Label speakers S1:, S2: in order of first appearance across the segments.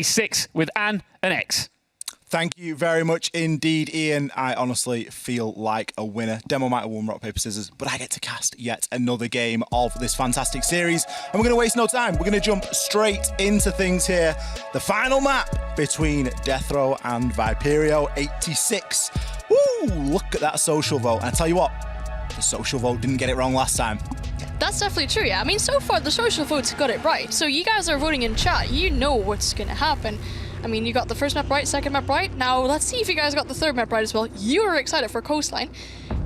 S1: 6 with Anne and X.
S2: Thank you very much indeed, Ian. I honestly feel like a winner. Demo might have won rock, paper, scissors, but I get to cast yet another game of this fantastic series. And we're going to waste no time. We're going to jump straight into things here. The final map between Deathrow and Viperio, 86. Woo! Look at that social vote. And I tell you what, the social vote didn't get it wrong last time.
S3: That's definitely true, yeah. I mean, so far, the social votes got it right. So you guys are voting in chat. You know what's going to happen. I mean, you got the first map right, second map right. Now, let's see if you guys got the third map right as well. You were excited for Coastline.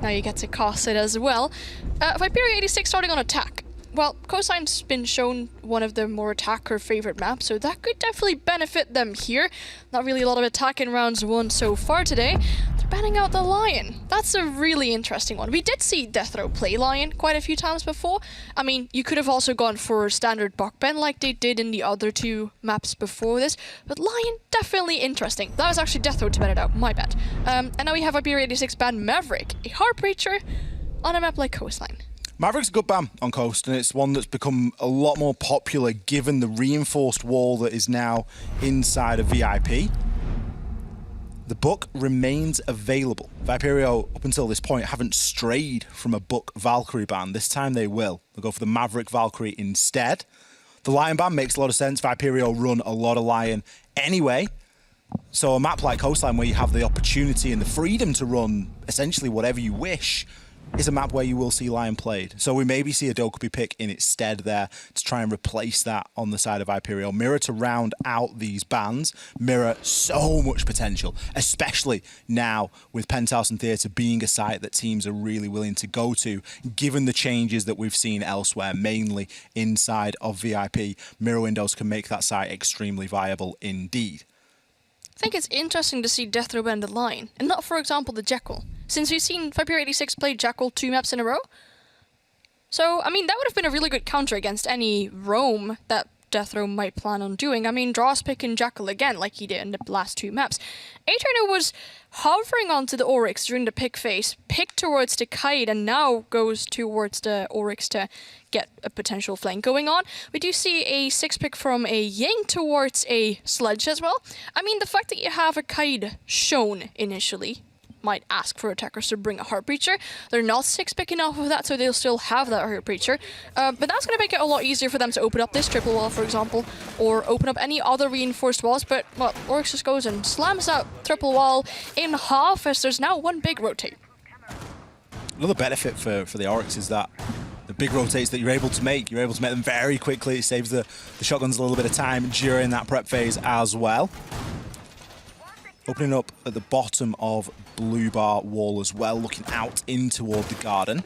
S3: Now you get to cast it as well. Viperio 86 starting on attack. Well, Coastline's been shown one of the more attacker favorite maps, so that could definitely benefit them here. Not really a lot of attack in rounds 1 so far today. They're banning out the Lion. That's a really interesting one. We did see Deathrow play Lion quite a few times before. I mean, you could have also gone for standard Bokben like they did in the other 2 maps before this, but Lion, definitely interesting. That was actually Deathrow to ban it out, my bad. And now we have Viperio 86 ban Maverick, a Heartbreacher on a map like Coastline.
S2: Maverick's a good ban on Coast, and it's one that's become a lot more popular given the reinforced wall that is now inside of VIP. The book remains available. Viperio, up until this point, haven't strayed from a book Valkyrie ban. This time they will. They'll go for the Maverick Valkyrie instead. The Lion ban makes a lot of sense. Viperio run a lot of Lion anyway. So a map like Coastline, where you have the opportunity and the freedom to run essentially whatever you wish, is a map where you will see Lion played. So we maybe see a Dokkaebi pick in its stead there to try and replace that on the side of Viperio. Mirror to round out these bans. Mirror, so much potential, especially now with Penthouse and Theatre being a site that teams are really willing to go to, given the changes that we've seen elsewhere, mainly inside of VIP. Mirror windows can make that site extremely viable indeed.
S3: I think it's interesting to see Deathrow ban the Lion, and not, for example, the Jackal, since we've seen Viperio 86 play Jackal 2 maps in a row. So, I mean, that would have been a really good counter against any roam that Deathrow might plan on doing. I mean, Draws picking Jackal again, like he did in the last 2 maps. Adriano was hovering onto the Oryx during the pick phase, picked towards the Kite, and now goes towards the Oryx to get a potential flank going on. We do see a 6 pick from a Ying towards a Sledge as well. I mean, the fact that you have a Kite shown initially might ask for attackers to bring a Heartbreacher. They're not 6 picking off of that, so they'll still have that Heartbreacher. But that's going to make it a lot easier for them to open up this triple wall, for example, or open up any other reinforced walls. But, well, Oryx just goes and slams that triple wall in half as there's now 1 big rotate.
S2: Another benefit for the Oryx is that the big rotates that you're able to make them very quickly. It saves the shotguns a little bit of time during that prep phase as well. Opening up at the bottom of blue bar wall as well, looking out in toward the garden.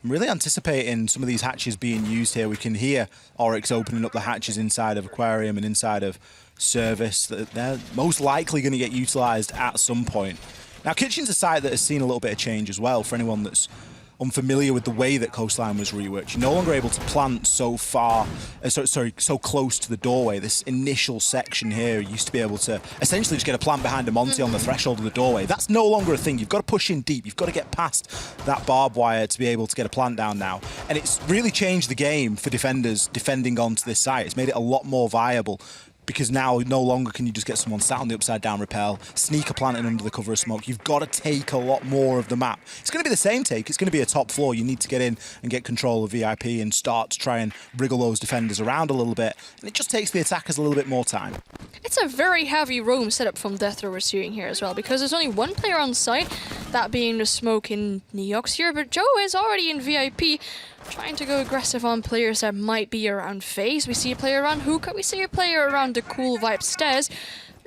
S2: I'm really anticipating some of these hatches being used here. We can hear Oryx opening up the hatches inside of Aquarium and inside of Service. They're most likely going to get utilised at some point. Now, Kitchen's a site that has seen a little bit of change as well for anyone that's unfamiliar with the way that Coastline was reworked. You're no longer able to plant so close to the doorway. This initial section here, you used to be able to essentially just get a plant behind a Monty on the threshold of the doorway. That's no longer a thing. You've got to push in deep. You've got to get past that barbed wire to be able to get a plant down now. And it's really changed the game for defenders defending onto this site. It's made it a lot more viable, because now no longer can you just get someone sat on the upside down rappel, sneak a plant in under the cover of smoke. You've got to take a lot more of the map. It's going to be the same take. It's going to be a top floor. You need to get in and get control of VIP and start to try and wriggle those defenders around a little bit. And it just takes the attackers a little bit more time.
S3: It's a very heavy roam setup from Deathrow we're seeing here as well, because there's only 1 player on site, that being the smoke in Neox here, but Joe is already in VIP, trying to go aggressive on players that might be around FaZe. We see a player around Hookah, we see a player around the Cool Vibe stairs.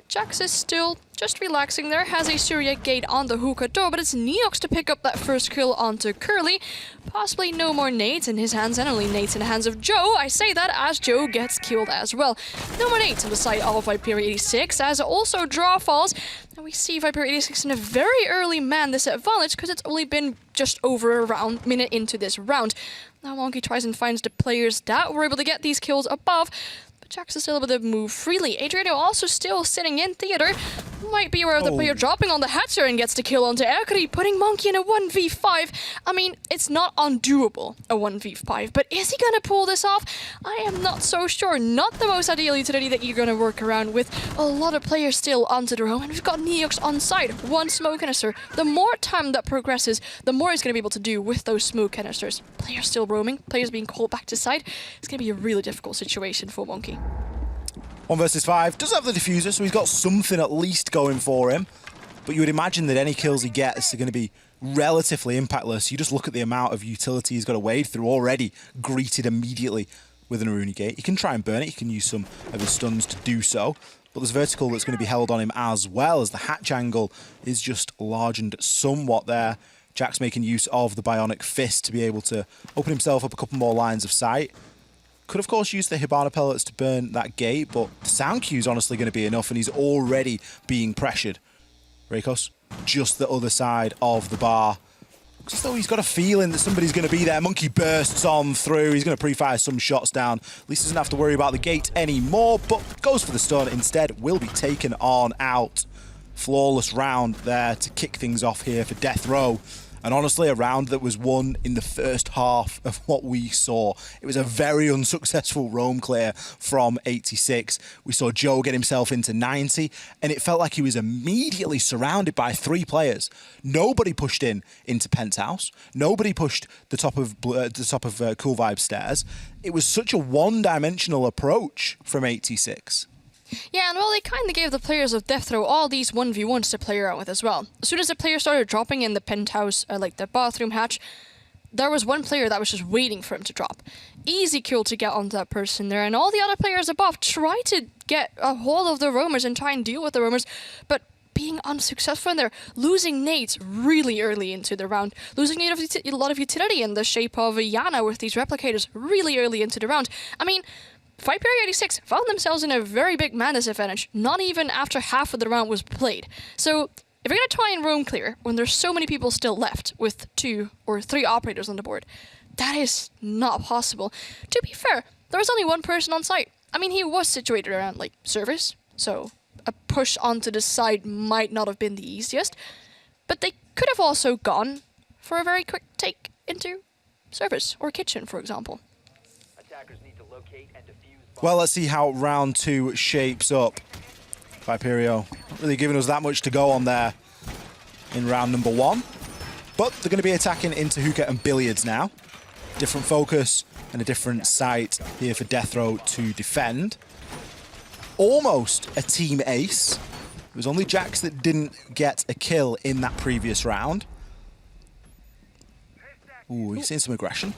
S3: Jax is still just relaxing there, has a Surya gate on the Hookah door, but it's Neox to pick up that first kill onto Curly. Possibly no more nades in his hands, and only nades in the hands of Joe. I say that as Joe gets killed as well. No more nades on the side of Viperio 86, as also draw falls. And we see Viperio 86 in a very early man this advantage, because it's only been just over a minute into this round. Now Monkey tries and finds the players that were able to get these kills above, but Jax is still able to move freely. Adriano also still sitting in theater. Might be where the player dropping on the Hatcher and gets the kill onto Erkri, putting Monkey in a 1v5. I mean, it's not undoable, a 1v5, but is he gonna pull this off? I am not so sure. Not the most ideal utility that you're gonna work around with. A lot of players still onto the roam, and we've got Neox on side. One smoke canister. The more time that progresses, the more he's gonna be able to do with those smoke canisters. Players still roaming, players being called back to side. It's gonna be a really difficult situation for Monkey.
S2: 1 versus 5. Does have the diffuser, so he's got something at least going for him. But you would imagine that any kills he gets are going to be relatively impactless. You just look at the amount of utility he's got to wade through, already greeted immediately with an Aruni Gate. He can try and burn it. He can use some of his stuns to do so. But there's vertical that's going to be held on him as well, as the hatch angle is just largened somewhat there. Jack's making use of the Bionic Fist to be able to open himself up a couple more lines of sight. Could, of course, use the Hibana pellets to burn that gate, but the sound cue is honestly going to be enough, and he's already being pressured. Reikos, just the other side of the bar. Looks as though he's got a feeling that somebody's going to be there. Monkey bursts on through. He's going to pre-fire some shots down. At least doesn't have to worry about the gate anymore, but goes for the stun. Instead, will be taken on out. Flawless round there to kick things off here for Deathrow. And honestly, a round that was won in the first half of what we saw. It was a very unsuccessful roam clear from 86. We saw Joe get himself into 90, and it felt like he was immediately surrounded by 3 players. Nobody pushed into Penthouse. Nobody pushed the top of Cool Vibe stairs. It was such a one-dimensional approach from 86.
S3: Yeah, and well, they kind of gave the players of Deathrow all these 1v1s to play around with as well. As soon as the players started dropping in the penthouse, like the bathroom hatch, there was one player that was just waiting for him to drop. Easy kill to get onto that person there, and all the other players above try to get a hold of the roamers and try and deal with the roamers, but being unsuccessful in there, losing nades really early into the round, losing a lot of utility in the shape of Yana with these replicators really early into the round. I mean, Viperio 86 found themselves in a very big man disadvantage, not even after half of the round was played. So, if you're going to try and roam clear when there's so many people still left with 2 or 3 operators on the board, that is not possible. To be fair, there was only one person on site. I mean, he was situated around, like, service, so a push onto the side might not have been the easiest, but they could have also gone for a very quick take into service or kitchen, for example.
S2: Well, let's see how round 2 shapes up. Viperio not really giving us that much to go on there in round number 1. But they're going to be attacking into hookah and billiards now. Different focus and a different site here for Deathrow to defend. Almost a team ace. It was only Jax that didn't get a kill in that previous round. Ooh, you've seen some aggression.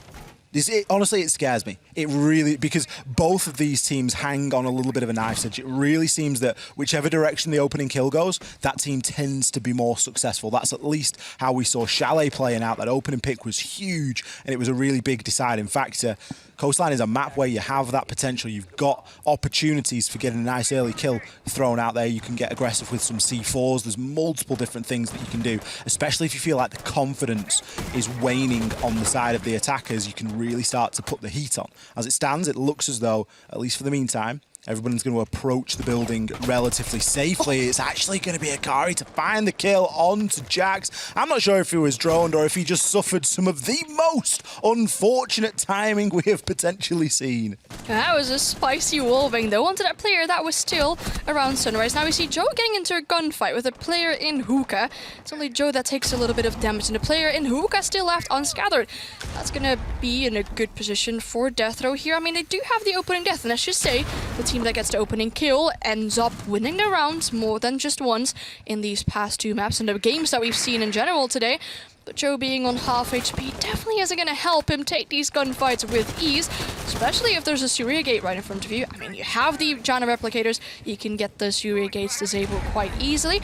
S2: Honestly, it scares me. It really, because both of these teams hang on a little bit of a knife's edge. It really seems that whichever direction the opening kill goes, that team tends to be more successful. That's at least how we saw Chalet playing out. That opening pick was huge, and it was a really big deciding factor. Coastline is a map where you have that potential. You've got opportunities for getting a nice early kill thrown out there. You can get aggressive with some C4s. There's multiple different things that you can do, especially if you feel like the confidence is waning on the side of the attackers. You can really start to put the heat on. As it stands, it looks as though, at least for the meantime, everyone's going to approach the building relatively safely. It's actually going to be Akari to find the kill onto Jax. I'm not sure if he was droned or if he just suffered some of the most unfortunate timing we have potentially seen.
S3: That was a spicy wolving though onto that player that was still around Sunrise. Now we see Joe getting into a gunfight with a player in hookah. It's only Joe that takes a little bit of damage, and the player in hookah still left unscattered. That's going to be in a good position for Deathrow here. I mean, they do have the opening death, and let's just say the team that gets the opening kill ends up winning the rounds more than just once in these past 2 maps and the games that we've seen in general today. But Joe being on half HP definitely isn't going to help him take these gunfights with ease, especially if there's a Surya Gate right in front of you. I mean, you have the Janna replicators, you can get the Surya Gates disabled quite easily.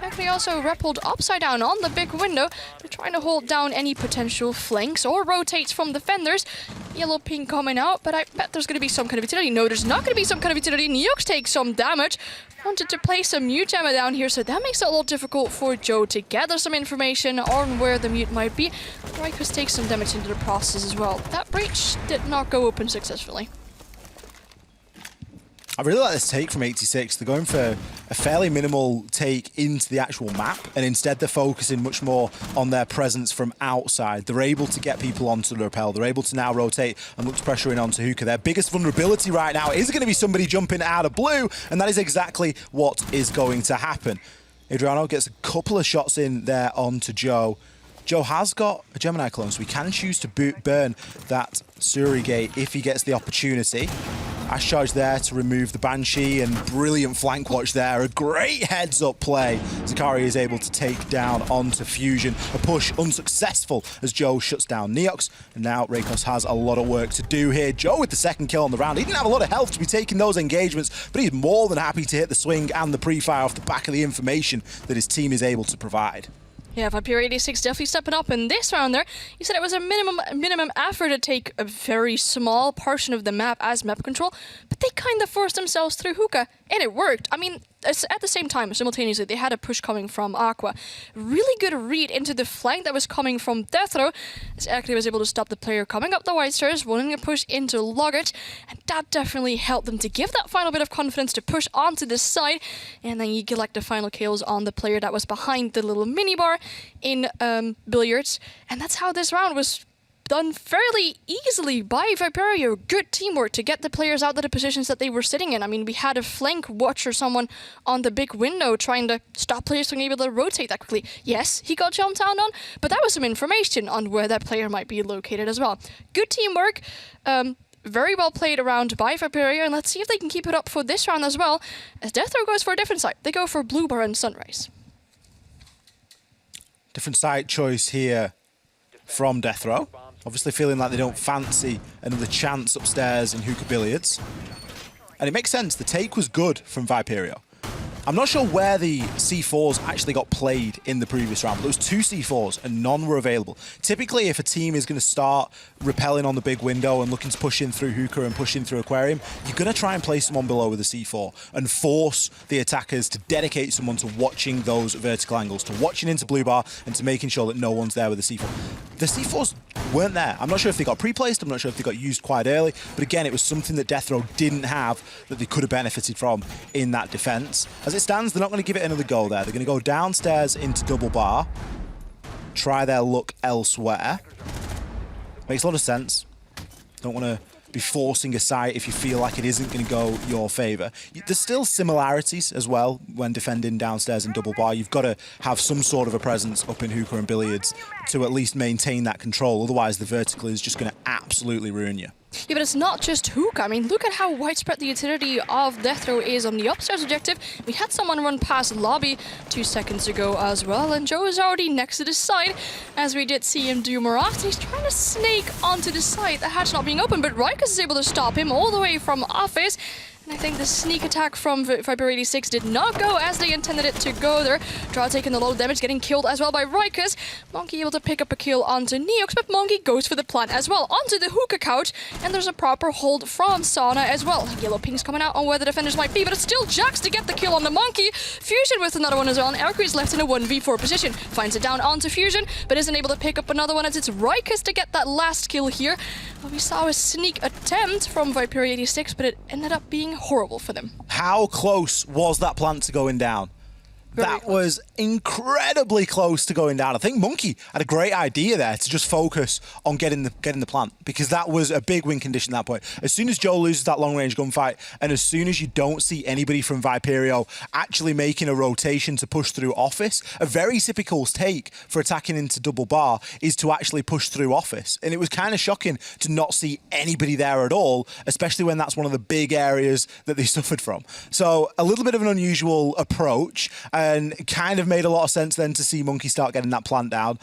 S3: Actually also repelled upside down on the big window. They're trying to hold down any potential flanks or rotates from defenders. Yellow ping coming out, but I bet there's going to be some kind of utility. No, there's not going to be some kind of utility. Neox takes some damage. Wanted to place some mute ammo down here, so that makes it a lot difficult for Joe to gather some information on where the mute might be. Rikos takes some damage into the process as well. That breach did not go open successfully.
S2: I really like this take from 86. They're going for a fairly minimal take into the actual map, and instead they're focusing much more on their presence from outside. They're able to get people onto the rappel. They're able to now rotate and look to pressure in onto Hookah. Their biggest vulnerability right now is going to be somebody jumping out of blue, and that is exactly what is going to happen. Adriano gets a couple of shots in there onto Joe. Joe has got a Gemini clone, so he can choose to burn that Suri gate if he gets the opportunity. Ash charge there to remove the Banshee, and brilliant flank watch there. A great heads-up play. Zakari is able to take down onto Fusion. A push unsuccessful as Joe shuts down Neox. And now Reikos has a lot of work to do here. Joe with the second kill on the round. He didn't have a lot of health to be taking those engagements, but he's more than happy to hit the swing and the pre-fire off the back of the information that his team is able to provide.
S3: Yeah, Viperio 86 definitely stepping up in this round there. You said it was a minimum effort to take a very small portion of the map as map control, but they kind of forced themselves through Hookah, and it worked. I mean, at the same time, simultaneously, they had a push coming from Aqua. Really good read into the flank that was coming from Deathrow, as Ackley was able to stop the player coming up the white stairs, running a push into Loggett, and that definitely helped them to give that final bit of confidence to push onto the side, and then you collect the final kills on the player that was behind the little minibar in Billiards, and that's how this round was done fairly easily by Viperio. Good teamwork to get the players out of the positions that they were sitting in. I mean, we had a flank watch or someone on the big window trying to stop players from being able to rotate that quickly. Yes, he got jumped down on, but that was some information on where that player might be located as well. Good teamwork. Very well played around by Viperio, and let's see if they can keep it up for this round as well, as Deathrow goes for a different side. They go for Blue Bar and Sunrise.
S2: Different side choice here from Deathrow. Obviously feeling like they don't fancy another chance upstairs in Hookah Billiards. And it makes sense, the take was good from Viperio. I'm not sure where the C4s actually got played in the previous round, but there was 2 C4s and none were available. Typically, if a team is going to start repelling on the big window and looking to push in through Hookah and push in through Aquarium, you're going to try and place someone below with a C4 and force the attackers to dedicate someone to watching those vertical angles, to watching into Blue Bar and to making sure that no one's there with a C4. The C4s weren't there. I'm not sure if they got pre-placed, I'm not sure if they got used quite early, but again, it was something that Deathrow didn't have that they could have benefited from in that defense. As it stands, they're not going to give it another go there. They're going to go downstairs into double bar, try their luck elsewhere. Makes a lot of sense. Don't want to be forcing a site if you feel like it isn't going to go your favour. There's still similarities as well when defending downstairs in double bar. You've got to have some sort of a presence up in Hookah and Billiards to at least maintain that control. Otherwise, the vertical is just going to absolutely ruin you.
S3: Yeah, but it's not just Hookah. I mean, look at how widespread the utility of Deathrow is on the upstairs objective. We had someone run past lobby 2 seconds ago as well, and Joe is already next to the side, as we did see him do more often. He's trying to snake onto the side, the hatch not being open, but Rikus is able to stop him all the way from office. And I think the sneak attack from Viperio 86 did not go as they intended it to go there. Draw taking a lot of damage, getting killed as well by Rikus. Monkey able to pick up a kill onto Neox, but Monkey goes for the plant as well. Onto the Hookah couch, and there's a proper hold from Sauna as well. Yellow ping's coming out on where the defenders might be, but it's still Jax to get the kill on the Monkey. Fusion with another one as well, and Erku is left in a 1v4 position. Finds it down onto Fusion, but isn't able to pick up another one as it's Rikus to get that last kill here. Well, we saw a sneak attempt from Viperio 86, but it ended up being horrible for them.
S2: How close was that plant to going down? That was incredibly close to going down. I think Monkey had a great idea there to just focus on getting the plant, because that was a big win condition at that point. As soon as Joe loses that long-range gunfight, and as soon as you don't see anybody from Viperio actually making a rotation to push through office, a very typical take for attacking into double bar is to actually push through office. And it was kind of shocking to not see anybody there at all, especially when that's one of the big areas that they suffered from. So a little bit of an unusual approach, and it kind of made a lot of sense then to see Monkey start getting that plant down.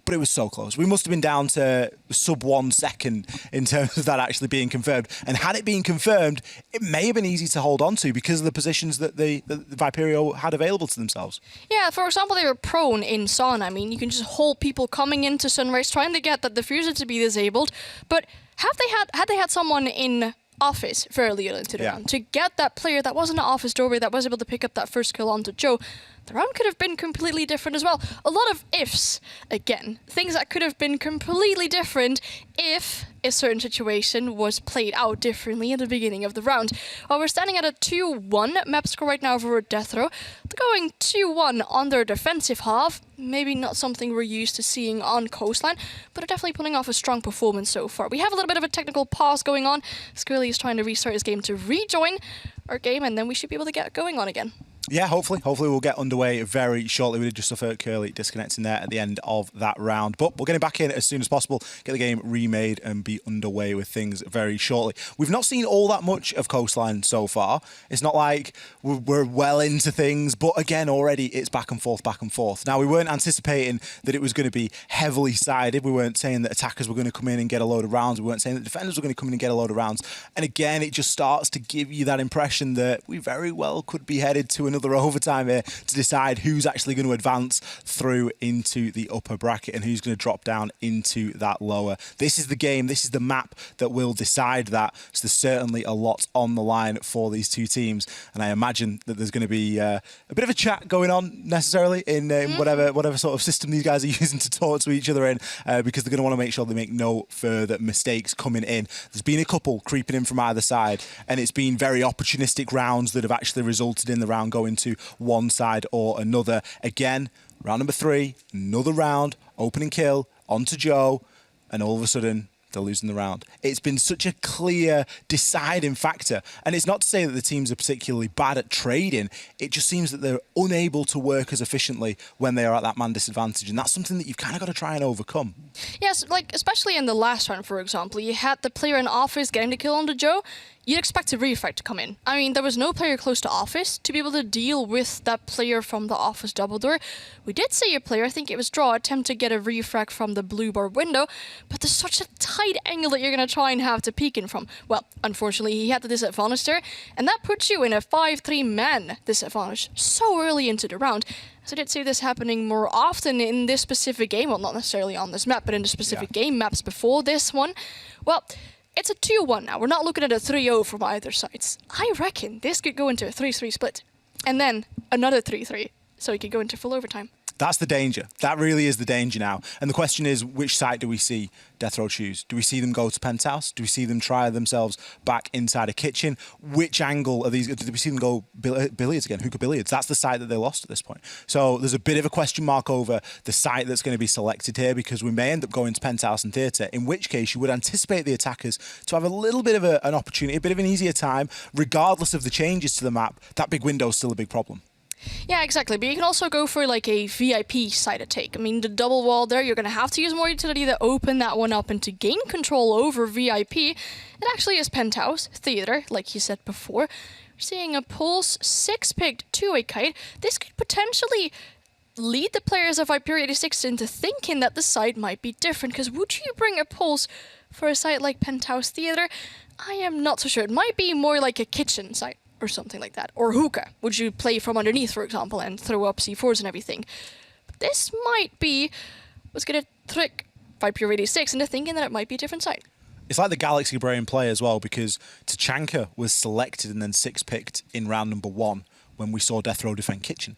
S2: But it was so close. We must have been down to sub 1 second in terms of that actually being confirmed. And had it been confirmed, it may have been easy to hold on to because of the positions that the Viperio had available to themselves.
S3: Yeah, for example, they were prone in Sauna. I mean, you can just hold people coming into Sunrise trying to get that diffuser to be disabled. But had they had someone in office fairly early into the round to get that player that was in the office doorway that was able to pick up that first kill onto Joe, the round could have been completely different as well. A lot of ifs, again. Things that could have been completely different if a certain situation was played out differently at the beginning of the round. Well, we're standing at a 2-1 map score right now for Deathrow. They're going 2-1 on their defensive half. Maybe not something we're used to seeing on Coastline, but they're definitely pulling off a strong performance so far. We have a little bit of a technical pause going on. Squirrely is trying to restart his game to rejoin our game, and then we should be able to get going on again.
S2: Yeah, hopefully we'll get underway very shortly. We did just suffer Curly disconnecting there at the end of that round, but we'll get him back in as soon as possible, get the game remade and be underway with things very shortly. We've not seen all that much of Coastline so far. It's not like we're well into things, but again, already it's back and forth. Now, we weren't anticipating that it was going to be heavily sided. We weren't saying that attackers were going to come in and get a load of rounds. We weren't saying that defenders were going to come in and get a load of rounds. And again, it just starts to give you that impression that we very well could be headed to another overtime here to decide who's actually going to advance through into the upper bracket and who's going to drop down into that lower. This is the game, this is the map that will decide that. So there's certainly a lot on the line for these two teams, and I imagine that there's going to be a bit of a chat going on necessarily in whatever sort of system these guys are using to talk to each other in, because they're going to want to make sure they make no further mistakes coming in. There's been a couple creeping in from either side, and it's been very opportunistic rounds that have actually resulted in the round going to one side or another. Again, round number 3, another round, opening kill, onto Joe, and all of a sudden they're losing the round. It's been such a clear deciding factor, and it's not to say that the teams are particularly bad at trading. It just seems that they're unable to work as efficiently when they are at that man disadvantage, and that's something that you've kind of got to try and overcome.
S3: Yes, like especially in the last round, for example, you had the player in office getting the kill onto Joe. You'd expect a refrag to come in. I mean, there was no player close to office to be able to deal with that player from the office double door. We did see a player, I think it was Draw, attempt to get a refrag from the blue bar window, but there's such a tight angle that you're going to try and have to peek in from. Well, unfortunately, he had the disadvantage there, and that puts you in a 5-3 man disadvantage so early into the round. So I did see this happening more often in this specific game. Well, not necessarily on this map, but in the specific game maps before this one. Well, it's a 2-1 now. We're not looking at a 3-0 from either sides. I reckon this could go into a 3-3 split. And then another 3-3. So it could go into full overtime.
S2: That's the danger. That really is the danger now. And the question is, which side do we see Deathrow choose? Do we see them go to Penthouse? Do we see them try themselves back inside a kitchen? Which angle are these? Do we see them go billiards again? Hookah billiards. That's the side that they lost at this point. So there's a bit of a question mark over the site that's going to be selected here, because we may end up going to Penthouse and Theatre, in which case you would anticipate the attackers to have a little bit of an opportunity, a bit of an easier time, regardless of the changes to the map. That big window is still a big problem.
S3: Yeah, exactly. But you can also go for like a VIP side take. I mean, the double wall there, you're going to have to use more utility to open that one up and to gain control over VIP. It actually is Penthouse, Theater, like you said before. We're seeing a Pulse 6-picked to a Kite. This could potentially lead the players of Viperio 86 into thinking that the site might be different, because would you bring a Pulse for a site like Penthouse Theater? I am not so sure. It might be more like a kitchen site or something like that. Or hookah. Would you play from underneath, for example, and throw up C4s and everything? But this might be what's going to trick Viperio 86 into thinking that it might be a different site.
S2: It's like the Galaxy Brain play as well, because Tachanka was selected and then 6-picked in round number 1 when we saw Deathrow defend kitchen.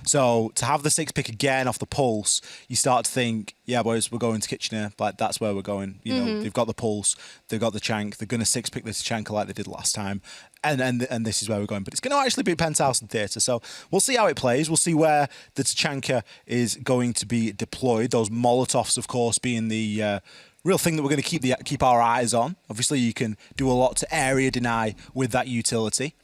S2: So to have the 6-pick again off the Pulse, you start to think, yeah, boys, we're going to Kitchener. Like, that's where we're going. You know, they've got the Pulse, they've got the Chank, they're going to 6-pick the Tachanka like they did last time. And this is where we're going. But it's going to actually be Penthouse and Theatre. So we'll see how it plays. We'll see where the Tachanka is going to be deployed. Those Molotovs, of course, being the real thing that we're going to keep our eyes on. Obviously, you can do a lot to area deny with that utility.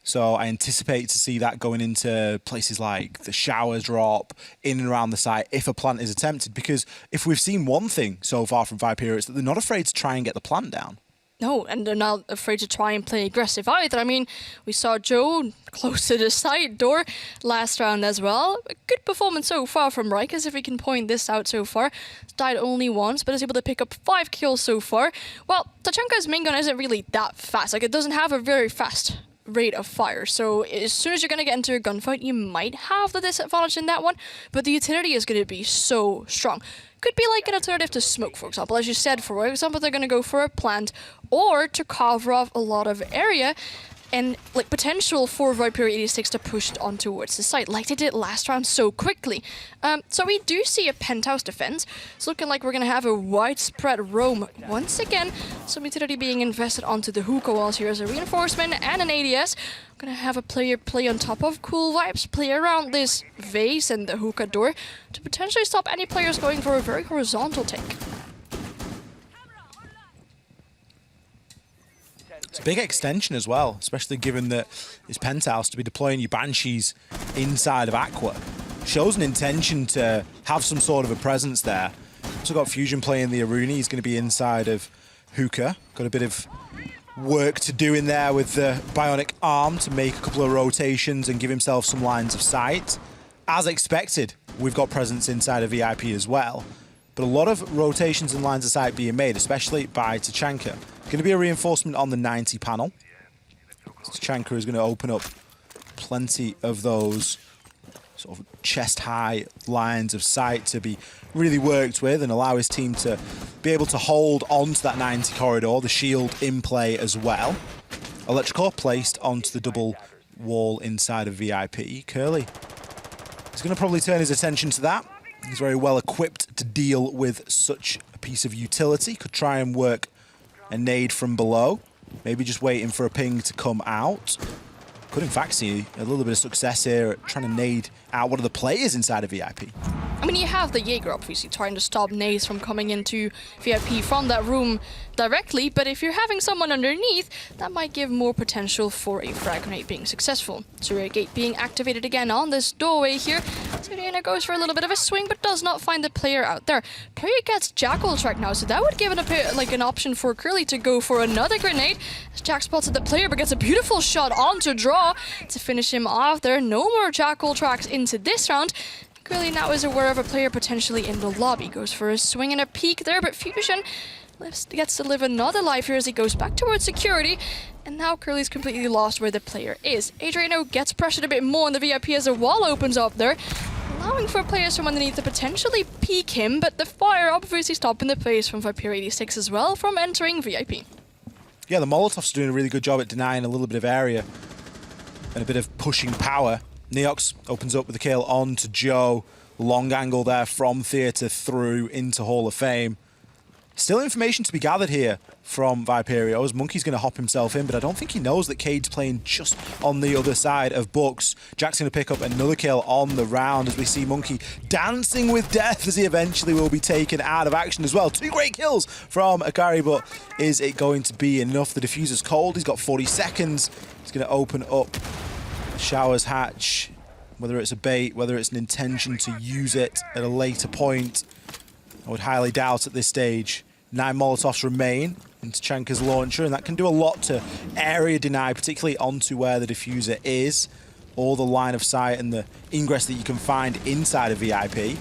S2: So I anticipate to see that going into places like the shower drop, in and around the site, if a plant is attempted. Because if we've seen one thing so far from Viperio, it's that they're not afraid to try and get the plant down. No,
S3: and they're not afraid to try and play aggressive either. I mean, we saw Joe close to the side door last round as well. A good performance so far from Rikers, if we can point this out so far. Died only once, but is able to pick up 5 kills so far. Well, Tachanka's main gun isn't really that fast. Like, it doesn't have a very fast rate of fire, so as soon as you're going to get into a gunfight, you might have the disadvantage in that one, but the utility is going to be so strong. Could be like an alternative to smoke, for example. As you said, for example, they're going to go for a plant or to cover off a lot of area. and like potential for Viperio 86 to push on towards the site, like they did last round so quickly. So we do see a penthouse defense. It's looking like we're gonna have a widespread roam once again. Some utility being invested onto the hookah walls here as a reinforcement and an ADS. Gonna have a player play on top of Cool Vibes, play around this vase and the hookah door to potentially stop any players going for a very horizontal take.
S2: It's a big extension as well, especially given that it's Penthouse to be deploying your Banshees inside of Aqua. Shows an intention to have some sort of a presence there. Also got Fusion playing the Aruni. He's going to be inside of Hookah. Got a bit of work to do in there with the bionic arm to make a couple of rotations and give himself some lines of sight. As expected, we've got presence inside of VIP as well, but a lot of rotations and lines of sight being made, especially by Tachanka. Going to be a reinforcement on the 90 panel. Tachanka is going to open up plenty of those sort of chest-high lines of sight to be really worked with and allow his team to be able to hold onto that 90 corridor, the shield in play as well. Electrical placed onto the double wall inside of VIP. Curly is going to probably turn his attention to that. He's very well equipped to deal with such a piece of utility. Could try and work a nade from below. Maybe just waiting for a ping to come out. Could in fact see a little bit of success here at trying to nade out one of the players inside of VIP.
S3: I mean, you have the Jaeger obviously trying to stop nades from coming into VIP from that room directly, but if you're having someone underneath, that might give more potential for a frag grenade being successful. Surya Gate being activated again on this doorway here. Siriana goes for a little bit of a swing, but does not find the player out there. Player gets Jackal track now, so that would give it an option for Curly to go for another grenade. As Jack spots at the player, but gets a beautiful shot onto draw to finish him off there. No more Jackal tracks into this round. Curly now is aware of a player potentially in the lobby. Goes for a swing and a peek there, but Fusion gets to live another life here as he goes back towards security. And now Curly's completely lost where the player is. Adriano gets pressured a bit more in the VIP as a wall opens up there, allowing for players from underneath to potentially peek him, but the fire obviously stopping the players from Viperio 86 as well from entering VIP.
S2: Yeah, the Molotovs are doing a really good job at denying a little bit of area and a bit of pushing power. Neox opens up with the kill on to Joe. Long angle there from Theatre through into Hall of Fame. Still information to be gathered here from Viperio as Monkey's going to hop himself in, but I don't think he knows that Cade's playing just on the other side of Bucks. Jack's going to pick up another kill on the round as we see Monkey dancing with death as he eventually will be taken out of action as well. 2 great kills from Akari, but is it going to be enough? The diffuser's cold. He's got 40 seconds. He's going to open up Shower's hatch, whether it's a bait, whether it's an intention to use it at a later point. I would highly doubt at this stage. 9 Molotovs remain into Chanka's launcher, and that can do a lot to area deny, particularly onto where the diffuser is, or the line of sight and the ingress that you can find inside of VIP.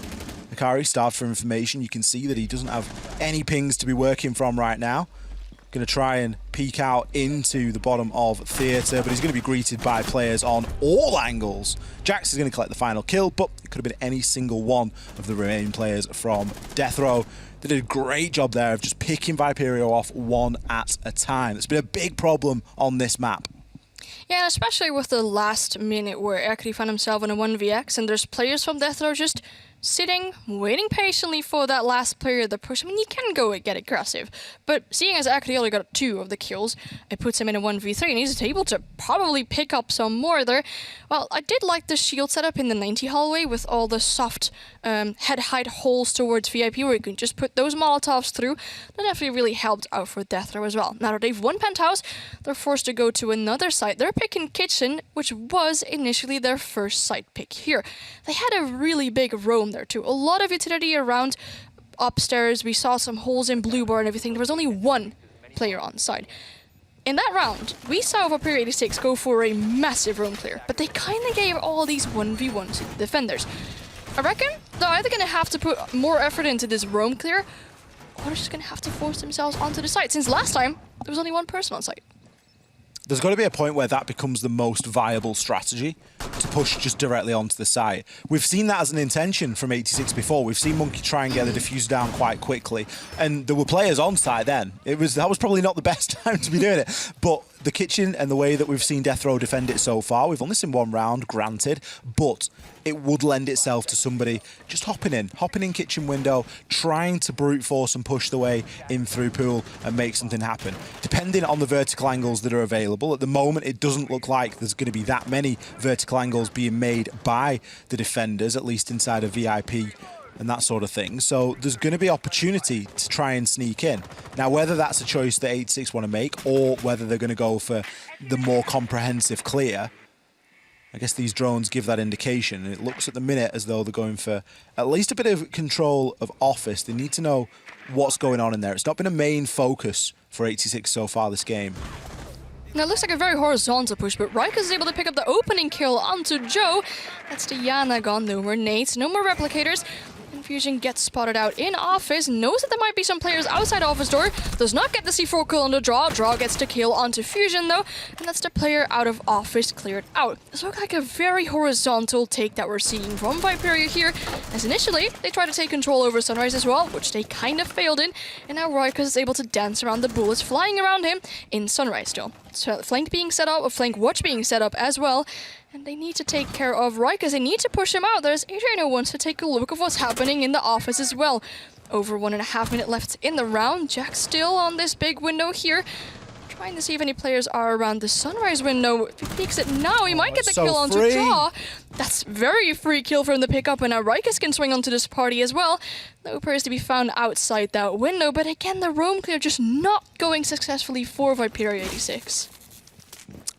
S2: Akari starved for information. You can see that he doesn't have any pings to be working from right now. Going to try and peek out into the bottom of Theatre, but he's going to be greeted by players on all angles. Jax is going to collect the final kill, but it could have been any single one of the remaining players from Deathrow. They did a great job there of just picking Viperio off one at a time. It's been a big problem on this map.
S3: Yeah, especially with the last minute where Akari found himself in a 1vx and there's players from Deathrow just sitting, waiting patiently for that last player to push. I mean, you can go and get aggressive, but seeing as Akari only got 2 of the kills, it puts him in a 1v3 and he's able to probably pick up some more there. Well, I did like the shield setup in the 90 hallway with all the soft head height holes towards VIP where you can just put those Molotovs through. That definitely really helped out for Deathrow as well. Now that they've won Penthouse, they're forced to go to another site. They're picking Kitchen, which was initially their first site pick here. They had a really big roam there too. A lot of utility around upstairs. We saw some holes in Blue Bar and everything. There was only 1 player on site. In that round, we saw Viperio 86 go for a massive roam clear, but they kind of gave all these 1v1s to the defenders. I reckon they're either going to have to put more effort into this roam clear, or they're just going to have to force themselves onto the site, since last time there was only 1 person on site.
S2: There's got to be a point where that becomes the most viable strategy, to push just directly onto the site. We've seen that as an intention from 86 before. We've seen Monkey try and get the diffuser down quite quickly, and there were players on site then. That was probably not the best time to be doing it, but the kitchen and the way that we've seen Deathrow defend it so far, we've only seen one round, granted, but it would lend itself to somebody just hopping in kitchen window, trying to brute force and push the way in through pool and make something happen. Depending on the vertical angles that are available, at the moment it doesn't look like there's going to be that many vertical angles being made by the defenders, at least inside of VIP and that sort of thing. So there's going to be opportunity to try and sneak in. Now, whether that's a choice that 86 want to make or whether they're going to go for the more comprehensive clear, I guess these drones give that indication. And it looks at the minute as though they're going for at least a bit of control of office. They need to know what's going on in there. It's not been a main focus for 86 so far this game.
S3: Now, it looks like a very horizontal push, but Rikers is able to pick up the opening kill onto Joe. That's the Yana gone. No more nades, no more replicators. Fusion gets spotted out in office, knows that there might be some players outside office door, does not get the C4 kill on the draw. Draw gets the kill onto Fusion though, and that's the player out of office cleared out. This looks like a very horizontal take that we're seeing from Viperio here, as initially they tried to take control over Sunrise as well, which they kind of failed in, and now Rikers is able to dance around the bullets flying around him in Sunrise still. So flank being set up, a flank watch being set up as well. And they need to take care of Rikers. They need to push him out. There's Adrian who wants to take a look of what's happening in the office as well. Over 1.5 minutes left in the round. Jack still on this big window here. Trying to see if any players are around the Sunrise window. If he peeks it now, he might get the kill onto draw. That's very free kill for him to pick up. And now Rikers can swing onto this party as well. No players to be found outside that window. But again, the roam clear just not going successfully for Viperio 86.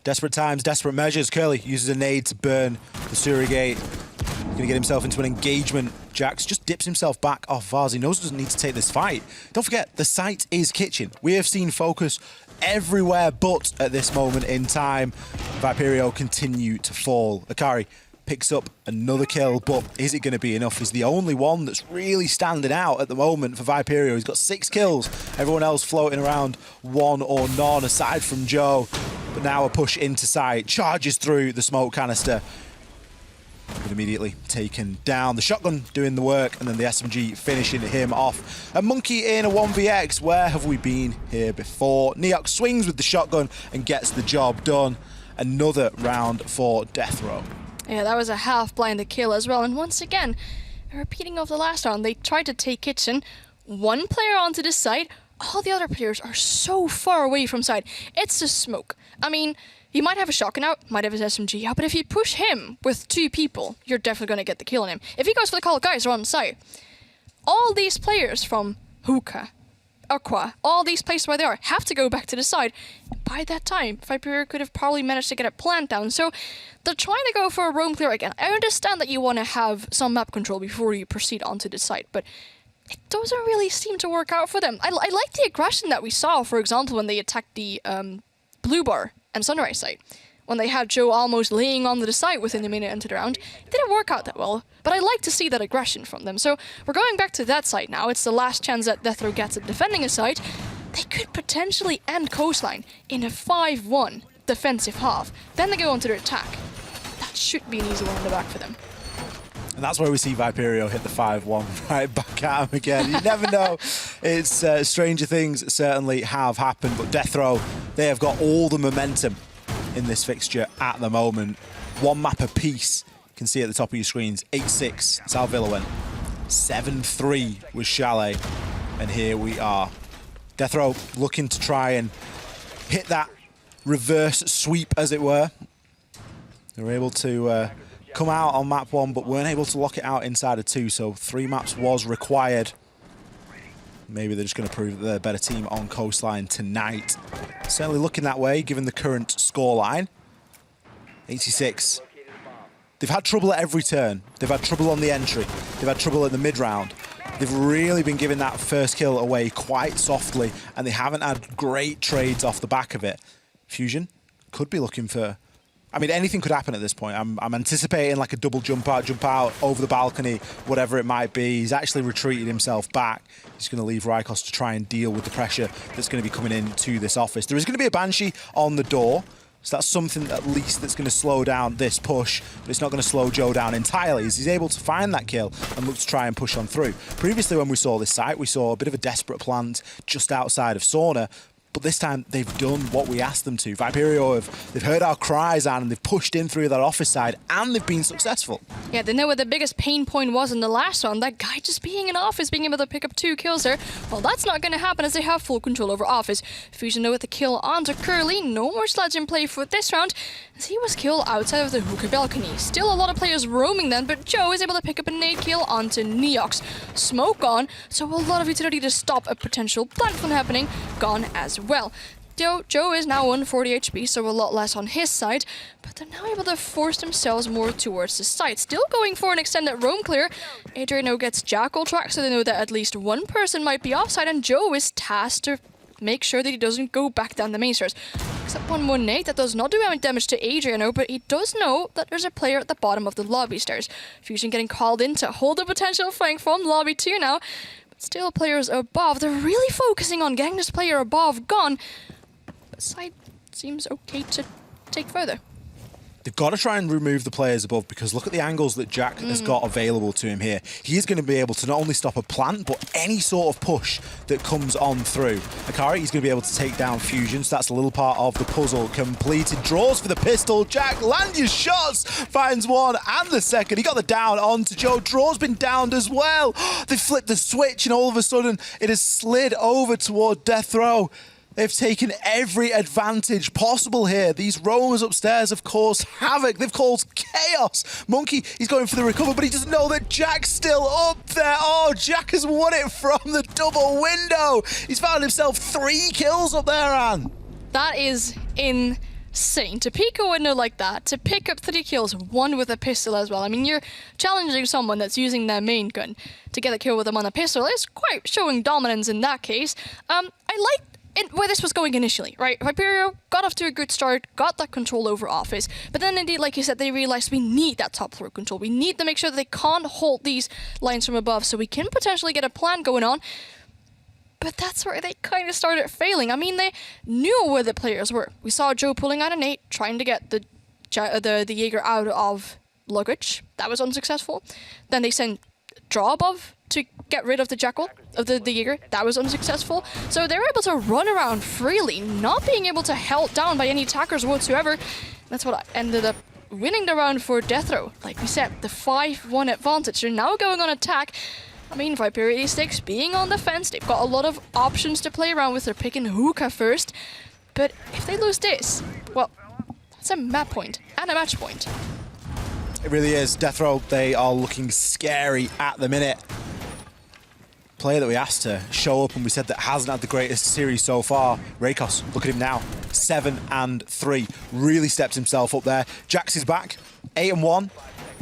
S2: Desperate times, desperate measures. Curly uses a nade to burn the surrogate. He's going to get himself into an engagement. Jax just dips himself back off Vaz. He knows he doesn't need to take this fight. Don't forget, the site is kitchen. We have seen focus everywhere but at this moment in time. Viperio continue to fall. Akari picks up another kill, but is it going to be enough? He's the only one that's really standing out at the moment for Viperio. He's got 6 kills. Everyone else floating around 1 or none, aside from Joe. But now a push into side, charges through the smoke canister. But immediately taken down. The shotgun doing the work, and then the SMG finishing him off. A monkey in a 1vx. Where have we been here before? Neox swings with the shotgun and gets the job done. Another round for Deathrow.
S3: Yeah, that was a half-blinded kill as well. And once again, repeating of the last round, they tried to take kitchen. One player onto this side. All the other players are so far away from side. It's the smoke. I mean, he might have a shotgun out, might have his SMG out, but if you push him with 2 people, you're definitely going to get the kill on him. If he goes for the call, guys are on site. All these players from Hookah, Aqua, all these places where they are, have to go back to the side. And by that time, Viperio could have probably managed to get a plant down. So they're trying to go for a roam clear again. I understand that you want to have some map control before you proceed onto the site, but it doesn't really seem to work out for them. I like the aggression that we saw, for example, when they attacked the Blue Bar and Sunrise site. When they had Joe almost laying onto the site within a minute into the round. It didn't work out that well, but I like to see that aggression from them. So we're going back to that site now. It's the last chance that Deathrow gets at defending a site. They could potentially end Coastline in a 5-1 defensive half. Then they go onto their attack. That should be an easy one in the back for them.
S2: And that's where we see Viperio hit the 5-1 right back at him again. You never know. It's stranger things certainly have happened, but Deathrow, they have got all the momentum in this fixture at the moment. 1 map apiece. You can see at the top of your screens, 8-6, that's how Villa went. 7-3 was Chalet, and here we are. Deathrow looking to try and hit that reverse sweep, as it were. They were able to come out on map 1, but weren't able to lock it out inside of 2, so 3 maps was required. Maybe they're just going to prove that they're a better team on Coastline tonight. Certainly looking that way, given the current scoreline. 86. They've had trouble at every turn. They've had trouble on the entry. They've had trouble at the mid-round. They've really been giving that first kill away quite softly, and they haven't had great trades off the back of it. Fusion could be looking for... I mean, anything could happen at this point. I'm anticipating like a double jump out over the balcony, whatever it might be. He's actually retreated himself back. He's going to leave Rykos to try and deal with the pressure that's going to be coming into this office. There is going to be a Banshee on the door, so that's something at least that's going to slow down this push, but it's not going to slow Joe down entirely, as he's able to find that kill and look to try and push on through. Previously, when we saw this site, we saw a bit of a desperate plant just outside of Sauna. but this time they've done what we asked them to. Viperio they've heard our cries and they've pushed in through that office side, and they've been successful.
S3: Yeah, they know what the biggest pain point was in the last one. That guy just being in office, being able to pick up 2 kills there. Well, that's not going to happen as they have full control over office. Fusion though with the kill onto Curly. No more sledge in play for this round, as he was killed outside of the hookah balcony. Still a lot of players roaming then, but Joe is able to pick up a nade kill onto Neox. Smoke on, so a lot of utility to stop a potential plant from happening gone as well. Joe is now 140 HP, so a lot less on his side, but they're now able to force themselves more towards the site. Still going for an extended roam clear. Adriano gets Jackal track, so they know that at least one person might be offside, and Joe is tasked to make sure that he doesn't go back down the main stairs. Except one more nade that does not do any damage to Adriano, but he does know that there's a player at the bottom of the lobby stairs. Fusion getting called in to hold the potential flank from lobby 2 now, but still players above. They're really focusing on getting this player above gone. But side seems okay to take further.
S2: They've got to try and remove the players above, because look at the angles that Jack has got available to him here. He's going to be able to not only stop a plant, but any sort of push that comes on through. Akari, he's going to be able to take down Fusion, so that's a little part of the puzzle completed. Draws for the pistol. Jack, land your shots. Finds one and the second. He got the down onto Joe. Draw's been downed as well. They flipped the switch, and all of a sudden, it has slid over toward Deathrow. They've taken every advantage possible here. These roamers upstairs have caused havoc. They've caused chaos. Monkey, he's going for the recover, but he doesn't know that Jack's still up there. Oh, Jack has won it from the double window. He's found himself 3 kills up there, Anne.
S3: That is insane. To peek a window like that, to pick up 3 kills, 1 with a pistol as well. I mean, you're challenging someone that's using their main gun to get a kill with them on a pistol. It's quite showing dominance in that case. I like where this was going initially, right? Viperio got off to a good start, got that control over office, but then indeed, like you said, they realized we need that top floor control. We need to make sure that they can't hold these lines from above, so we can potentially get a plan going on. But that's where they kind of started failing. I mean, they knew where the players were. We saw Joe pulling out a nade, trying to get the Jaeger out of luggage. That was unsuccessful. Then they sent Draw above to get rid of the Jackal, of the Jaeger. That was unsuccessful. So they were able to run around freely, not being able to held down by any attackers whatsoever. That's what ended up winning the round for Deathrow. Like we said, the 5-1 advantage. They're now going on attack. I mean, Viperio 86 being on the fence, they've got a lot of options to play around with. They're picking hookah first. But if they lose this, well, that's a map point and a match point.
S2: It really is. Deathrow, they are looking scary at the minute. Player that we asked to show up and we said that hasn't had the greatest series so far. Rakos, look at him now. 7-3. Really stepped himself up there. Jax is back. 8-1.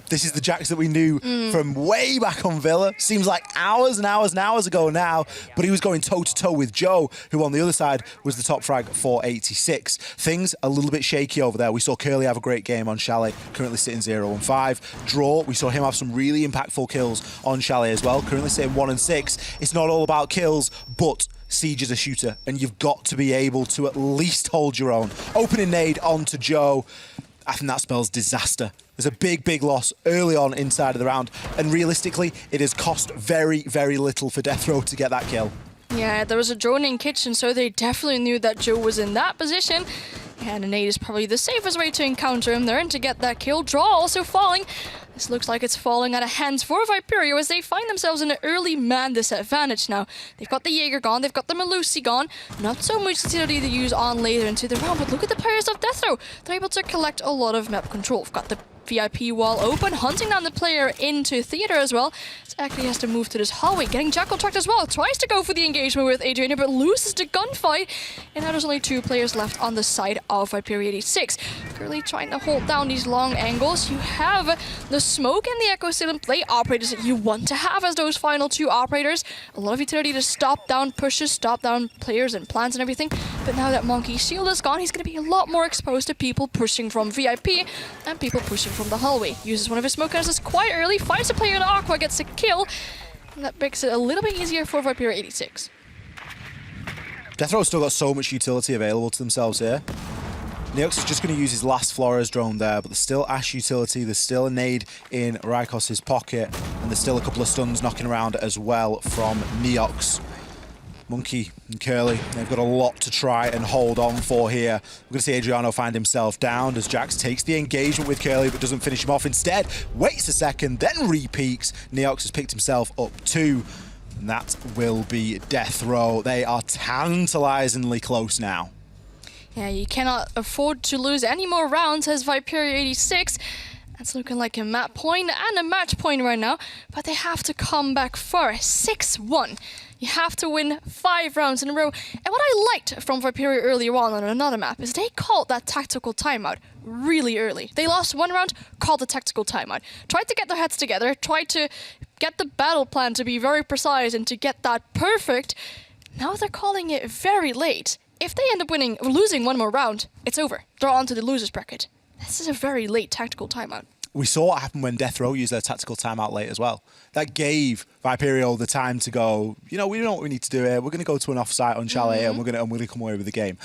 S2: This is the Jax that we knew from way back on Villa. Seems like hours and hours and hours ago now, but he was going toe-to-toe with Joe, who on the other side was the top frag for 86. Things a little bit shaky over there. We saw Curly have a great game on Chalet, currently sitting 0-5. Draw, we saw him have some really impactful kills on Chalet as well, currently sitting 1-6. It's not all about kills, but Siege is a shooter, and you've got to be able to at least hold your own. Opening nade onto Joe. I think that spells disaster. There's a big, big loss early on inside of the round, and realistically, it has cost very, very little for Deathrow to get that kill.
S3: Yeah, there was a drone in kitchen, so they definitely knew that Joe was in that position. And a nade is probably the safest way to encounter him there and to get that kill. Draw also falling. This looks like it's falling out of hands for Viperio as they find themselves in an early man disadvantage now. They've got the Jaeger gone, they've got the Melusi gone. Not so much utility to use on later into the round, but look at the players of Deathrow. They're able to collect a lot of map control. We've got the VIP wall open, hunting down the player into theater as well. So actually has to move to this hallway, getting Jackal tracked as well. Tries to go for the engagement with Adriana, but loses the gunfight. And now there's only 2 players left on the side of Viperio 86. Curly trying to hold down these long angles. You have the smoke and the Echo Still in play operators that you want to have as those final 2 operators. A lot of utility to stop down pushes, stop down players and plans and everything. But now that Monkey's shield is gone, he's going to be a lot more exposed to people pushing from VIP and people pushing from the hallway. Uses one of his smoke guns quite early, finds a player in Aqua, gets a kill, and that makes it a little bit easier for Viperio 86.
S2: Deathrow's still got so much utility available to themselves here. Neox is just going to use his last Flores drone there, but there's still Ash utility, there's still a nade in Rykos' pocket, and there's still a couple of stuns knocking around as well from Neox. Monkey and Curly, they've got a lot to try and hold on for here. We're going to see Adriano find himself down as Jax takes the engagement with Curly but doesn't finish him off. Instead, waits a second, then re-peaks. Neox has picked himself up too, and that will be Deathrow. They are tantalizingly close now.
S3: Yeah, you cannot afford to lose any more rounds as Viperio 86. It's looking like a map point and a match point right now, but they have to come back for 6-1. You have to win 5 rounds in a row. And what I liked from Viperio earlier on another map is they called that tactical timeout really early. They lost 1 round, called the tactical timeout. Tried to get their heads together, tried to get the battle plan to be very precise and to get that perfect. Now they're calling it very late. If they end up losing 1 more round, it's over. They're on to the losers bracket. This is a very late tactical timeout.
S2: We saw what happened when Deathrow used their tactical timeout late as well. That gave Viperio the time to go, you know, we know what we need to do here. We're going to go to an off-site on Chalet and we're going to come away with the game.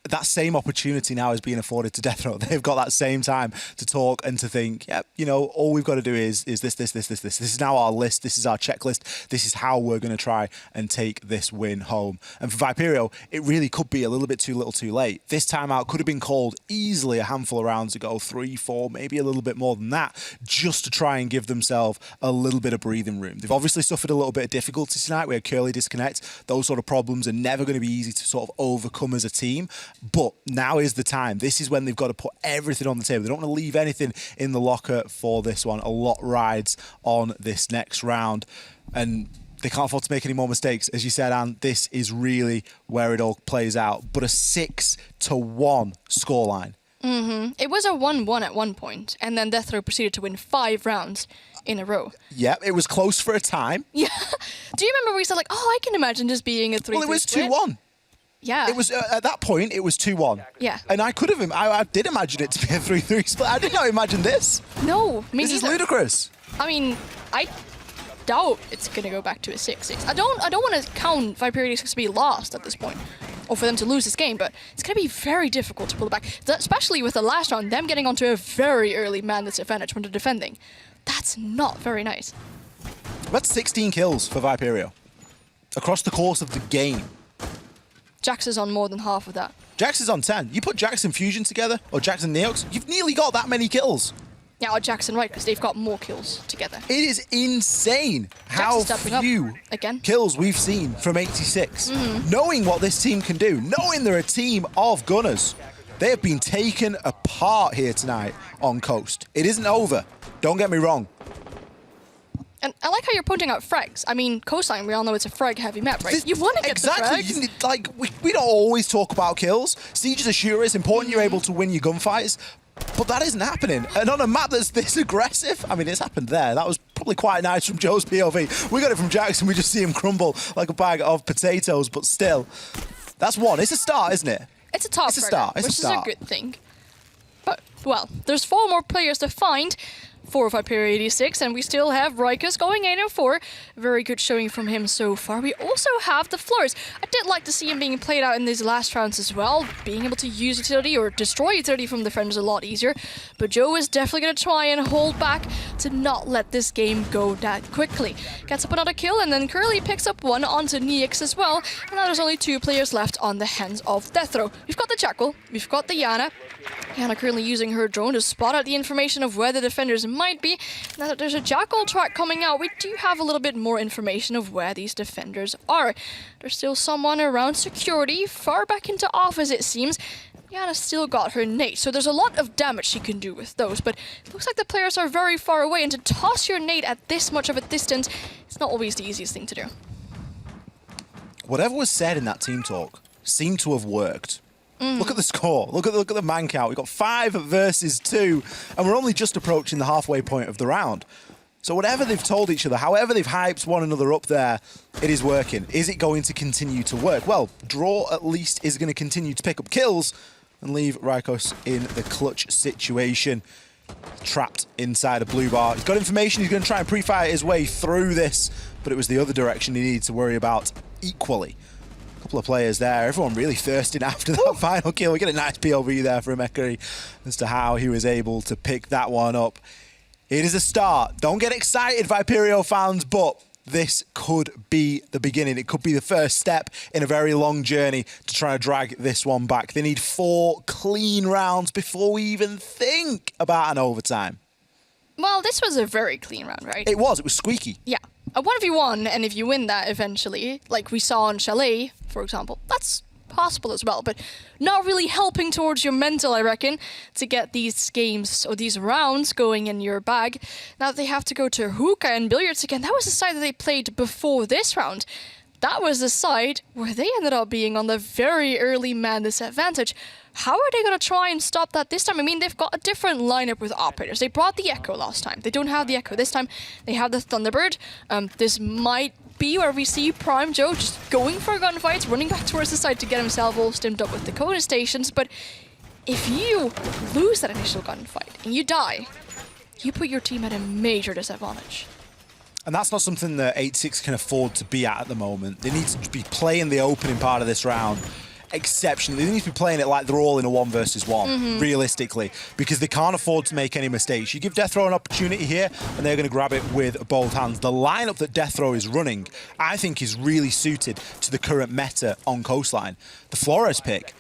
S2: That same opportunity now is being afforded to Deathrow. They've got that same time to talk and to think, yeah, you know, all we've got to do is this. This is now our list. This is our checklist. This is how we're going to try and take this win home. And for Viperio, it really could be a little bit too little too late. This timeout could have been called easily a handful of rounds ago, 3, 4, maybe a little bit more than that, just to try and give themselves a little bit of breathing room. They've obviously suffered a little bit of difficulty tonight. We had Curly disconnect. Those sort of problems are never going to be easy to sort of overcome as a team. But now is the time. This is when they've got to put everything on the table. They don't want to leave anything in the locker for this one. A lot rides on this next round. And they can't afford to make any more mistakes. As you said, Anne, this is really where it all plays out. But a 6-1 scoreline.
S3: It was a 1-1 at one point, and then Deathrow proceeded to win 5 rounds in a row.
S2: Yep, it was close for a time.
S3: Yeah. Do you remember we said, like, oh, I can imagine this being a 3-3
S2: Well, it was
S3: split?
S2: 2-1.
S3: Yeah.
S2: It was at that point. It was 2-1.
S3: Yeah.
S2: And I could have. I did imagine it to be a 3-3 split. I did not imagine this.
S3: No, me
S2: This is
S3: neither.
S2: ludicrous.
S3: I mean, I doubt it's gonna go back to a 6-6. I don't want to count Viperio 86 to be lost at this point, or for them to lose this game. But it's gonna be very difficult to pull it back, especially with the last round, them getting onto a very early man disadvantage when they're defending. That's not very nice.
S2: That's 16 kills for Viperio across the course of the game.
S3: Jax is on more than half of that.
S2: Jax is on 10. You put Jax and Fusion together, or Jax and Neox, you've nearly got that many kills.
S3: Yeah, or Jax and Right, because they've got more kills together.
S2: It is insane how
S3: is stepping
S2: few
S3: up again.
S2: kills we've seen from 86. Knowing what this team can do, knowing they're a team of gunners, they have been taken apart here tonight on Coast. It isn't over. Don't get me wrong.
S3: And I like how you're pointing out frags. I mean, Coastline, we all know it's a frag-heavy map, right? You want to get the frags.
S2: Exactly. Like, we don't always talk about kills. Siege is a shooter. It's important you're able to win your gunfights. But that isn't happening. And on a map that's this aggressive, I mean, it's happened there. That was probably quite nice from Joe's POV. We got it from Jackson. We just see him crumble like a bag of potatoes. But still, that's one. It's a start, isn't it?
S3: It's a top
S2: It's a start. It's a start.
S3: Which is a good thing. But, well, there's 4 more players to find for Viperio 86, and we still have Rikus going 8-4. Very good showing from him so far. We also have the Floors. I did like to see him being played out in these last rounds as well. Being able to use utility or destroy utility from the friend is a lot easier. But Joe is definitely going to try and hold back to not let this game go that quickly. Gets up another kill, and then Curly picks up one onto Neox as well. And now there's only 2 players left on the hands of Deathrow. We've got the Jackal, we've got the Yana. Yana currently using her drone to spot out the information of where the defenders might be. Now that there's a Jackal track coming out, we do have a little bit more information of where these defenders are. There's still someone around security, far back into office it seems. Yana still got her nade, so there's a lot of damage she can do with those, but it looks like the players are very far away, and to toss your nade at this much of a distance, it's not always the easiest thing to do.
S2: Whatever was said in that team talk seemed to have worked. Look at the score. Look at the man count. We've got 5 versus 2, and we're only just approaching the halfway point of the round. So whatever they've told each other, however they've hyped one another up there, it is working. Is it going to continue to work? Well, Draw at least is going to continue to pick up kills and leave Rykos in the clutch situation. Trapped inside a blue bar. He's got information. He's going to try and pre-fire his way through this, but it was the other direction he needed to worry about equally. Couple of players there, everyone really thirsting after that final kill. We get a nice POV there from Emery as to how he was able to pick that one up. It is a start. Don't get excited, Viperio fans, but this could be the beginning. It could be the first step in a very long journey to try to drag this one back. They need 4 clean rounds before we even think about an overtime.
S3: Well, this was a very clean round, right?
S2: It was squeaky.
S3: Yeah. A 1v1, and if you win that eventually, like we saw on Chalet, for example, that's possible as well, but not really helping towards your mental, I reckon, to get these games or these rounds going in your bag. Now they have to go to hookah and billiards again. That was the side that they played before this round. That was the side where they ended up being on the very early man disadvantage. How are they going to try and stop that this time? I mean, they've got a different lineup with operators. They brought the Echo last time. They don't have the Echo this time. They have the Thunderbird. This might be where we see Prime Joe just going for gunfights, running back towards the side to get himself all stimmed up with the Dakota stations. But if you lose that initial gunfight and you die, you put your team at a major disadvantage.
S2: And that's not something that 86 can afford to be at the moment. They need to be playing the opening part of this round exceptionally. They need to be playing it like they're all in a 1 versus 1, realistically, because they can't afford to make any mistakes. You give Deathrow an opportunity here, and they're going to grab it with both hands. The lineup that Deathrow is running, I think, is really suited to the current meta on Coastline. The Flores pick,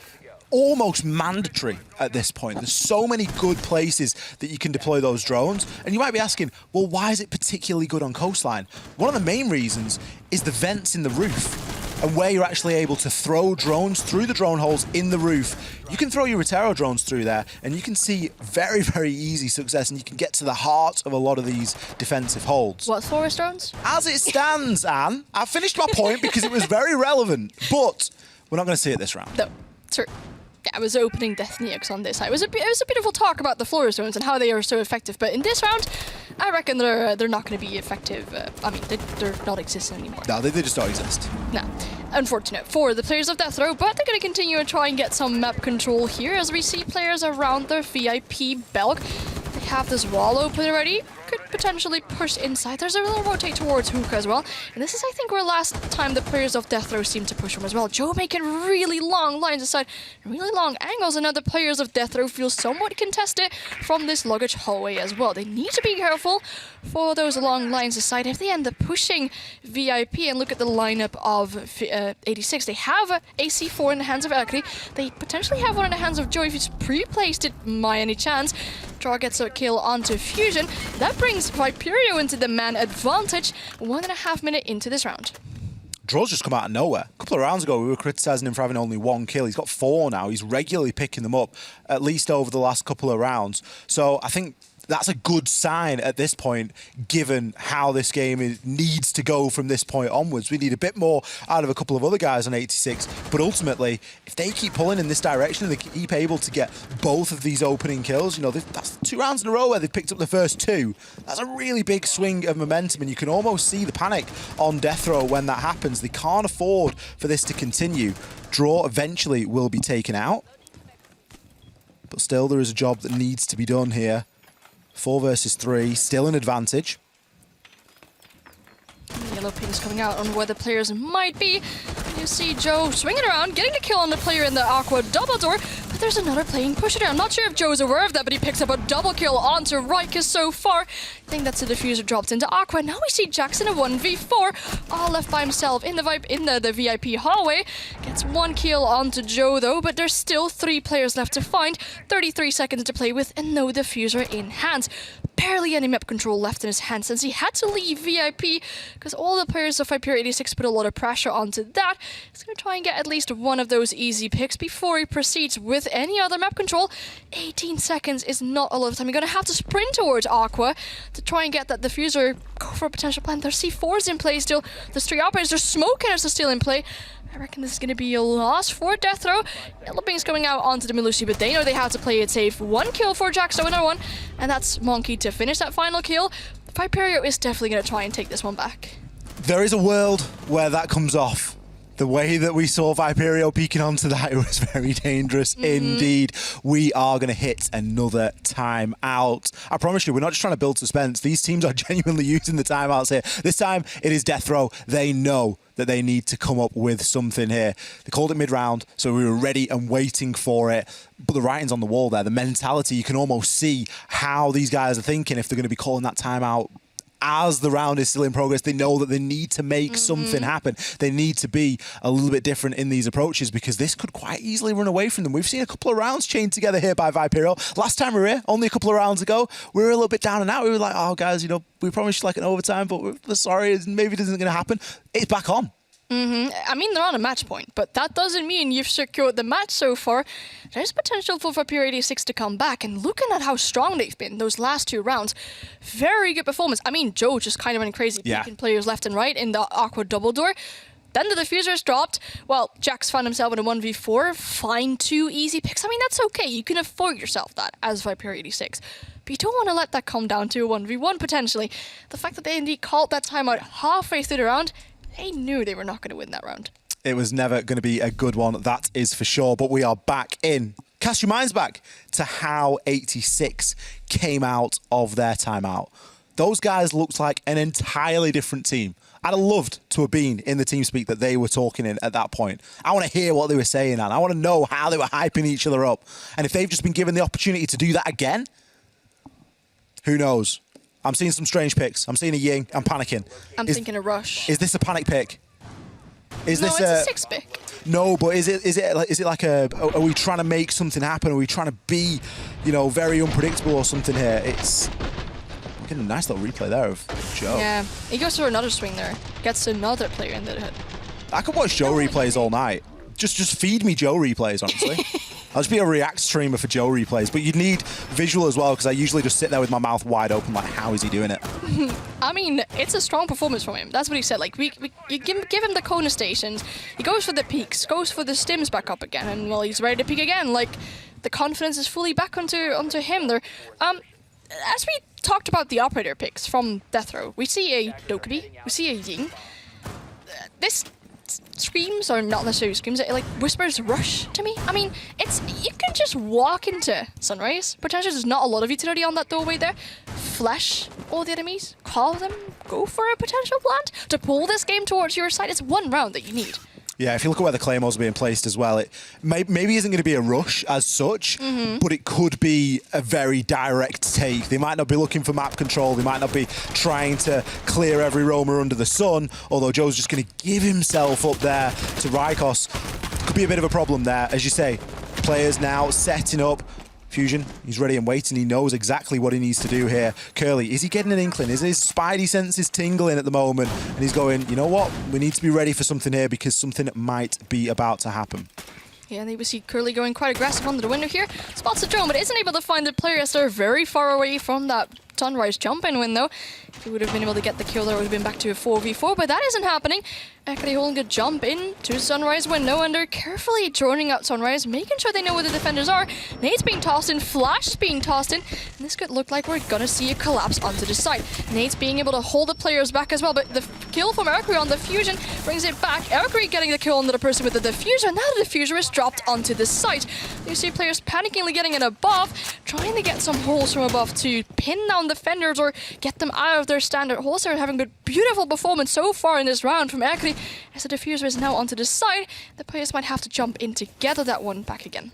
S2: almost mandatory at this point. There's so many good places that you can deploy those drones, and you might be asking, well, why is it particularly good on Coastline? One of the main reasons is the vents in the roof, and where you're actually able to throw drones through the drone holes in the roof. You can throw your Viperio drones through there, and you can see very, very easy success, and you can get to the heart of a lot of these defensive holds.
S3: What, forest drones?
S2: As it stands, Anne, I finished my point because it was very relevant, but we're not going to see it this round.
S3: No, true. Yeah, I was opening Death Neox on this. It was a beautiful talk about the Flores drones and how they are so effective, but in this round, I reckon they're not going to be effective. I mean, they're not existing anymore.
S2: No, they just don't exist.
S3: No. Unfortunate for the players of Deathrow, but they're going to continue and try and get some map control here as we see players around their VIP Belg. They have this wall open already. Could potentially push inside. There's a little rotate towards hookah as well. And this is, I think, where last time the players of Deathrow seemed to push from as well. Joe making really long lines aside, really long angles, and now the players of Deathrow feel somewhat contested from this luggage hallway as well. They need to be careful for those long lines aside. If they end up pushing VIP and look at the lineup of 86, they have AC4 in the hands of Akri. They potentially have one in the hands of Joe if he's pre-placed it by any chance. Draw gets a kill onto Fusion. That brings Viperio into the man advantage 1.5 minutes into this round.
S2: Draw's just come out of nowhere. A couple of rounds ago, we were criticising him for having only 1 kill. He's got 4 now. He's regularly picking them up, at least over the last couple of rounds. So I think that's a good sign at this point, given how this game needs to go from this point onwards. We need a bit more out of a couple of other guys on 86, but ultimately, if they keep pulling in this direction and they keep able to get both of these opening kills, you know, that's 2 rounds in a row where they've picked up the first 2. That's a really big swing of momentum, and you can almost see the panic on Deathrow when that happens. They can't afford for this to continue. Draw eventually will be taken out, but still there is a job that needs to be done here. 4 versus 3, still an advantage.
S3: Yellow pings coming out on where the players might be. You see Joe swinging around, getting the kill on the player in the Aqua double door, but there's another playing pusher there. I'm not sure if Joe's aware of that, but he picks up a double kill onto Rikus so far. I think that's the diffuser dropped into Aqua. Now we see Jackson a 1v4, all left by himself in the VIP hallway. Gets 1 kill onto Joe though, but there's still 3 players left to find, 33 seconds to play with, and no diffuser in hand. Barely any map control left in his hands since he had to leave VIP because all the players of Viperio 86 put a lot of pressure onto that. He's going to try and get at least one of those easy picks before he proceeds with any other map control. 18 seconds is not a lot of time. You're going to have to sprint towards Aqua to try and get that diffuser, go for a potential plan. There's C4s in play still. There's 3 operators. There's smoke cannons are still in play. I reckon this is going to be a loss for Deathrow. Yellow Ping's going out onto the Melusi, but they know they have to play it safe. 1 kill for Jack, so another 1. And that's Monkey to finish that final kill. Viperio is definitely going to try and take this one back.
S2: There is a world where that comes off. The way that we saw Viperio peeking onto that, it was very dangerous indeed. We are going to hit another timeout. I promise you, we're not just trying to build suspense. These teams are genuinely using the timeouts here. This time, it is Deathrow. They know that they need to come up with something here. They called it mid-round, so we were ready and waiting for it. But the writing's on the wall there. The mentality, you can almost see how these guys are thinking if they're going to be calling that timeout as the round is still in progress, they know that they need to make something happen. They need to be a little bit different in these approaches because this could quite easily run away from them. We've seen a couple of rounds chained together here by Viperio. Last time we were here, only a couple of rounds ago, we were a little bit down and out. We were like, oh, guys, you know, we promised like an overtime, but we're sorry, maybe this isn't going to happen. It's back on.
S3: I mean, they're on a match point, but that doesn't mean you've secured the match so far. There's potential for Viperio 86 to come back, and looking at how strong they've been those last 2 rounds, very good performance. I mean, Joe just kind of went crazy, picking players left and right in the awkward double door. Then the diffuser's dropped. Well, Jax found himself in a 1v4. Fine, 2 easy picks. I mean, that's okay. You can afford yourself that as Viperio 86. But you don't want to let that come down to a 1v1 potentially. The fact that they indeed called that timeout halfway through the round, they knew they were not going to win that round.
S2: It was never going to be a good one, that is for sure. But we are back in. Cast your minds back to how 86 came out of their timeout. Those guys looked like an entirely different team. I'd have loved to have been in the TeamSpeak that they were talking in at that point. I want to hear what they were saying, and I want to know how they were hyping each other up. And if they've just been given the opportunity to do that again, who knows? I'm seeing some strange picks. I'm seeing a Ying. I'm panicking.
S3: I'm thinking a rush.
S2: Is this a panic pick? Is
S3: no,
S2: this
S3: it's a 6 pick.
S2: No, but is it like a? Are we trying to make something happen? Are we trying to be, you know, very unpredictable or something here? It's getting a nice little replay there of Joe.
S3: Yeah, he goes for another swing there. Gets another player in the head.
S2: I could watch Joe replays all night. Just feed me Joe replays, honestly. I'll just be a React streamer for Joe replays, but you'd need visual as well because I usually just sit there with my mouth wide open like, how is he doing it?
S3: I mean, it's a strong performance from him. That's what he said. Like, you give him the Kona stations, he goes for the peaks, goes for the stims back up again, and well, he's ready to peak again. Like, the confidence is fully back onto him there. As we talked about the operator picks from Deathrow, we see a Dokkaebi, we see a Ying. This screams, or not necessarily screams, it like whispers rush to me. I mean, you can just walk into Sunrise. Potentially there's not a lot of utility on that doorway there. Flash all the enemies, call them, go for a potential plant to pull this game towards your side. It's 1 round that you need.
S2: Yeah, if you look at where the Claymores are being placed as well, it maybe isn't going to be a rush as such, but it could be a very direct take. They might not be looking for map control. They might not be trying to clear every roamer under the sun, although Joe's just going to give himself up there to Rykos. Could be a bit of a problem there, as you say. Players now setting up. Fusion, he's ready and waiting. He knows exactly what he needs to do here. Curly, is he getting an inkling? Is his spidey senses tingling at the moment? And he's going, you know what? We need to be ready for something here because something might be about to happen.
S3: Yeah, and we see Curly going quite aggressive under the window here. Spots the drone, but isn't able to find the players that are very far away from that Sunrise jump-in window. If he would have been able to get the kill, there would have been back to a 4v4, but that isn't happening. Actually holding a jump in to Sunrise window, and they're carefully droning out Sunrise, making sure they know where the defenders are. Nade's being tossed in, Flash's being tossed in, and this could look like we're gonna see a collapse onto the side. Nade's being able to hold the players back as well, but the kill from Mercury on the Fusion brings it back. Mercury getting the kill on the person with the diffuser, and now the diffuser is dropped onto the site. You see players panicking, getting it above, trying to get some holes from above to pin down defenders or get them out of their standard holes. They're having a beautiful performance so far in this round from Mercury. As the diffuser is now onto the side, the players might have to jump in to gather that one back again.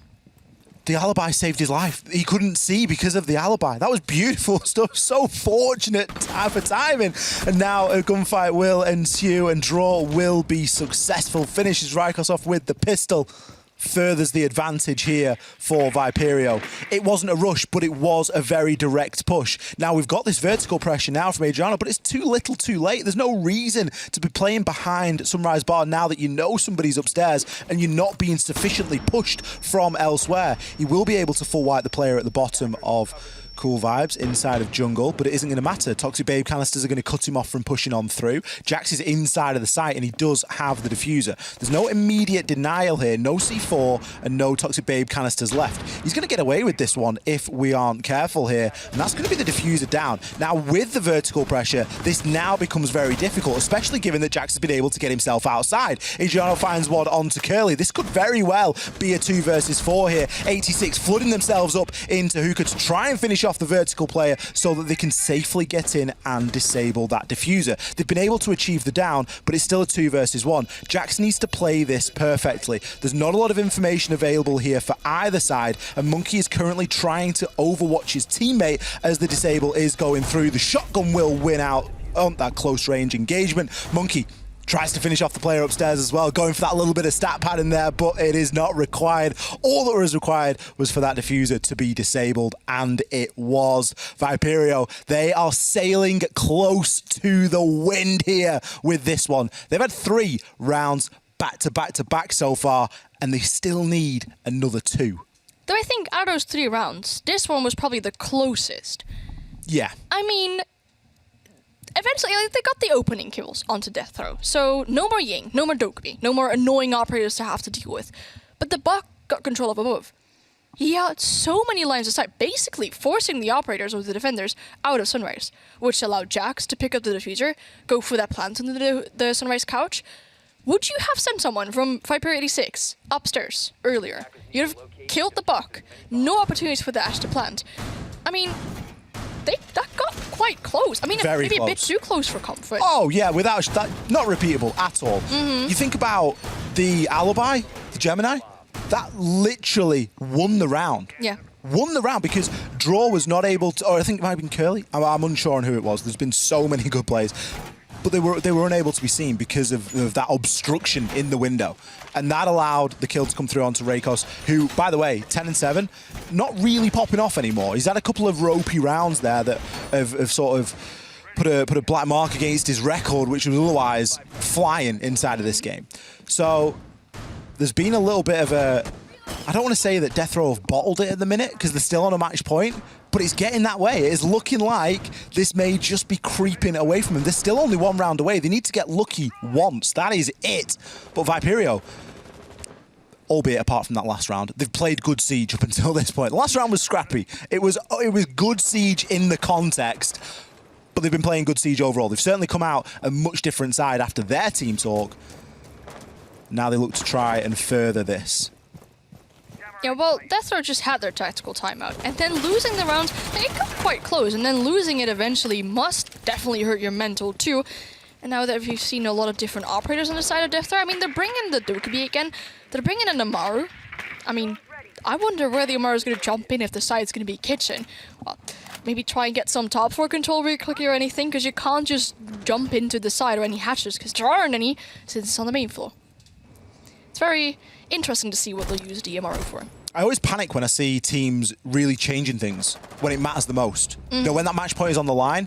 S2: The alibi saved his life. He couldn't see because of the alibi. That was beautiful stuff. So fortunate for timing. And now a gunfight will ensue and draw will be successful. Finishes Rykos off with the pistol. Furthers the advantage here for Viperio. It wasn't a rush, but it was a very direct push. Now we've got this vertical pressure now from Adriano, but it's too little too late. There's no reason to be playing behind Sunrise Bar now that you know somebody's upstairs and you're not being sufficiently pushed from elsewhere. He will be able to full wipe the player at the bottom of Cool Vibes inside of jungle, but it isn't going to matter. Toxic Babe canisters are going to cut him off from pushing on through. Jax is inside of the site and he does have the diffuser. There's no immediate denial here, no C4 and no Toxic Babe canisters left. He's going to get away with this one if we aren't careful here, and that's going to be the diffuser down. Now with the vertical pressure, this now becomes very difficult, especially given that Jax has been able to get himself outside. Adriano finds one onto Curly. This could very well be a 2 versus 4 here. 86 flooding themselves up into Hookah to try and finish finish off the vertical player so that they can safely get in and disable that diffuser. They've been able to achieve the down, but it's still a 2 versus 1. Jax needs to play this perfectly. There's not a lot of information available here for either side, and Monkey is currently trying to overwatch his teammate as the disable is going through. The shotgun will win out on that close range engagement. Monkey tries to finish off the player upstairs as well, going for that little bit of stat pad in there, but it is not required. All that was required was for that diffuser to be disabled, and it was. Viperio, they are sailing close to the wind here with this one. They've had 3 rounds back to back to back so far, and they still need another 2.
S3: Though I think out of those 3 rounds, this one was probably the closest.
S2: Yeah.
S3: I mean, eventually, they got the opening kills onto Deathrow. So no more Ying, no more Dokkaebi, no more annoying operators to have to deal with. But the Buck got control of above. He had so many lines of sight, basically forcing the operators or the defenders out of Sunrise, which allowed Jax to pick up the diffuser, go for that plant on the Sunrise couch. Would you have sent someone from Viperio 86 upstairs earlier? You'd have killed the Buck. No opportunities for the Ash to plant. I mean, that got quite close. I mean, maybe a bit too close for comfort.
S2: Oh, yeah, without that, not repeatable at all. You think about the Alibi, the Gemini, that literally won the round.
S3: Yeah.
S2: Won the round because Draw was not able to, or I think it might have been Curly. I'm unsure on who it was. There's been so many good plays. But they were unable to be seen because of that obstruction in the window. And that allowed the kill to come through onto Rakos, who, by the way, 10 and 7, not really popping off anymore. He's had a couple of ropey rounds there that have sort of put a black mark against his record, which was otherwise flying inside of this game. So there's been a little bit of a, I don't want to say that Deathrow have bottled it at the minute because they're still on a match point, but it's getting that way. It is looking like this may just be creeping away from them. They're still only 1 round away. They need to get lucky once. That is it. But Viperio, albeit apart from that last round, they've played good Siege up until this point. The last round was scrappy. It was good Siege in the context, but they've been playing good Siege overall. They've certainly come out a much different side after their team talk. Now they look to try and further this.
S3: Yeah, well, Deathrow just had their tactical timeout, and then losing the rounds, it got quite close, and then losing it eventually must definitely hurt your mental too. And now that we've seen a lot of different operators on the side of Deathrow, I mean, they're bringing the Dokkaebi again, they're bringing in Amaru. I mean, I wonder where the Amaru is going to jump in if the side's going to be kitchen. Well, maybe try and get some top 4 control really quickly or anything, because you can't just jump into the side or any hatches, because there aren't any since it's on the main floor. It's very interesting to see what they'll use the Amaru for.
S2: I always panic when I see teams really changing things when it matters the most. You know, when that match point is on the line,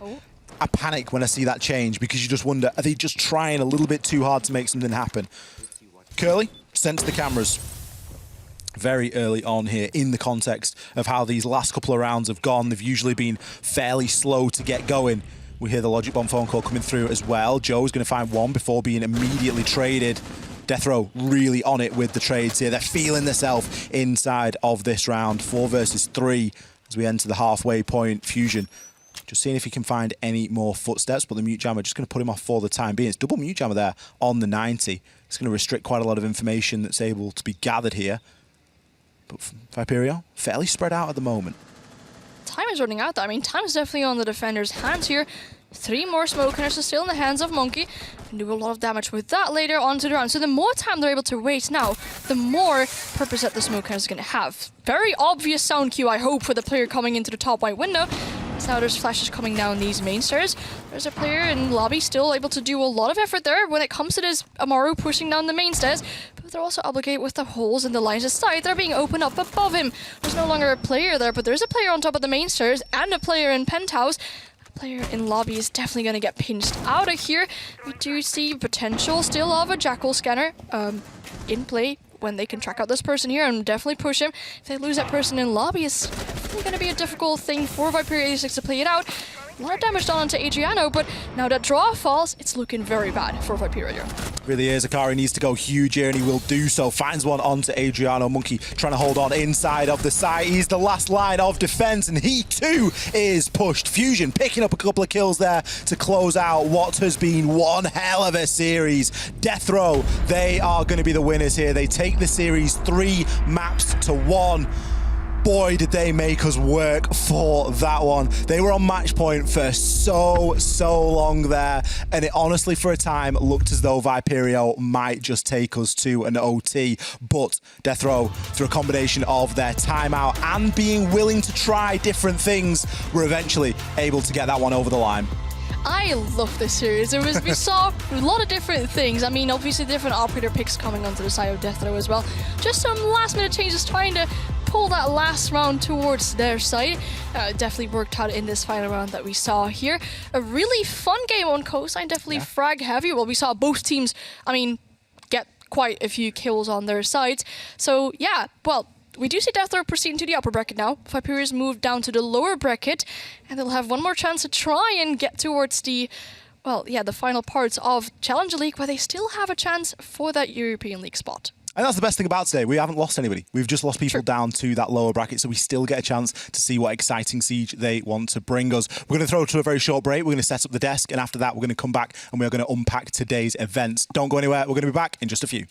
S2: I panic when I see that change because you just wonder, are they just trying a little bit too hard to make something happen? Curly, sent to the cameras very early on here in the context of how these last couple of rounds have gone. They've usually been fairly slow to get going. We hear the Logic Bomb phone call coming through as well. Joe's going to find one before being immediately traded. Deathrow really on it with the trades here. They're feeling themselves inside of this round. 4 versus 3 as we enter the halfway point. Fusion just seeing if he can find any more footsteps, but the mute jammer just going to put him off for the time being. It's double mute jammer there on the 90. It's going to restrict quite a lot of information that's able to be gathered here. But Viperio, fairly spread out at the moment.
S3: Time is running out though. I mean, time is definitely on the defender's hands here. 3 more smoke cannons are still in the hands of Monkey. Can do a lot of damage with that later onto the round. So the more time they're able to wait now, the more purpose that the smoke cannon is going to have. Very obvious sound cue, I hope, for the player coming into the top right window. So now there's flashes coming down these main stairs. There's a player in lobby still able to do a lot of effort there when it comes to this Amaru pushing down the main stairs. But they're also obligated with the holes in the lines of sight. They're being opened up above him. There's no longer a player there, but there's a player on top of the main stairs and a player in penthouse. Player in lobby is definitely going to get pinched out of here. We do see potential still of a Jackal scanner in play when they can track out this person here and definitely push him. If they lose that person in lobby, it's definitely going to be a difficult thing for Viperio 86 to play it out. A lot of damage done onto Adriano, but now that draw falls, it's looking very bad for Viperio.
S2: Really is. Akari needs to go huge here, and he will do so. Finds one onto Adriano. Monkey trying to hold on inside of the site. He's the last line of defense, and he too is pushed. Fusion picking up a couple of kills there to close out what has been one hell of a series. Deathrow, they are going to be the winners here. They take the series 3 maps to 1. boy, did they make us work for that one. They were on match point for so long there, and it honestly for a time looked as though Viperio might just take us to an OT, but Deathrow, through a combination of their timeout and being willing to try different things, were eventually able to get that one over the line.
S3: I love this series. We saw a lot of different things. I mean, obviously different operator picks coming onto the side of Deathrow as well. Just some last minute changes trying to pull that last round towards their side. Definitely worked out in this final round that we saw here. A really fun game on Coastline, definitely frag heavy. Well, we saw both teams, I mean, get quite a few kills on their sides. So yeah, well, we do see Deathrow proceeding to the upper bracket now. Viperio's moved down to the lower bracket, and they'll have one more chance to try and get towards the, well, yeah, the final parts of Challenger League, where they still have a chance for that European League spot.
S2: And that's the best thing about today. We haven't lost anybody. We've just lost people down to that lower bracket, so we still get a chance to see what exciting siege they want to bring us. We're going to throw to a very short break. We're going to set up the desk, and after that, we're going to come back and we're going to unpack today's events. Don't go anywhere. We're going to be back in just a few.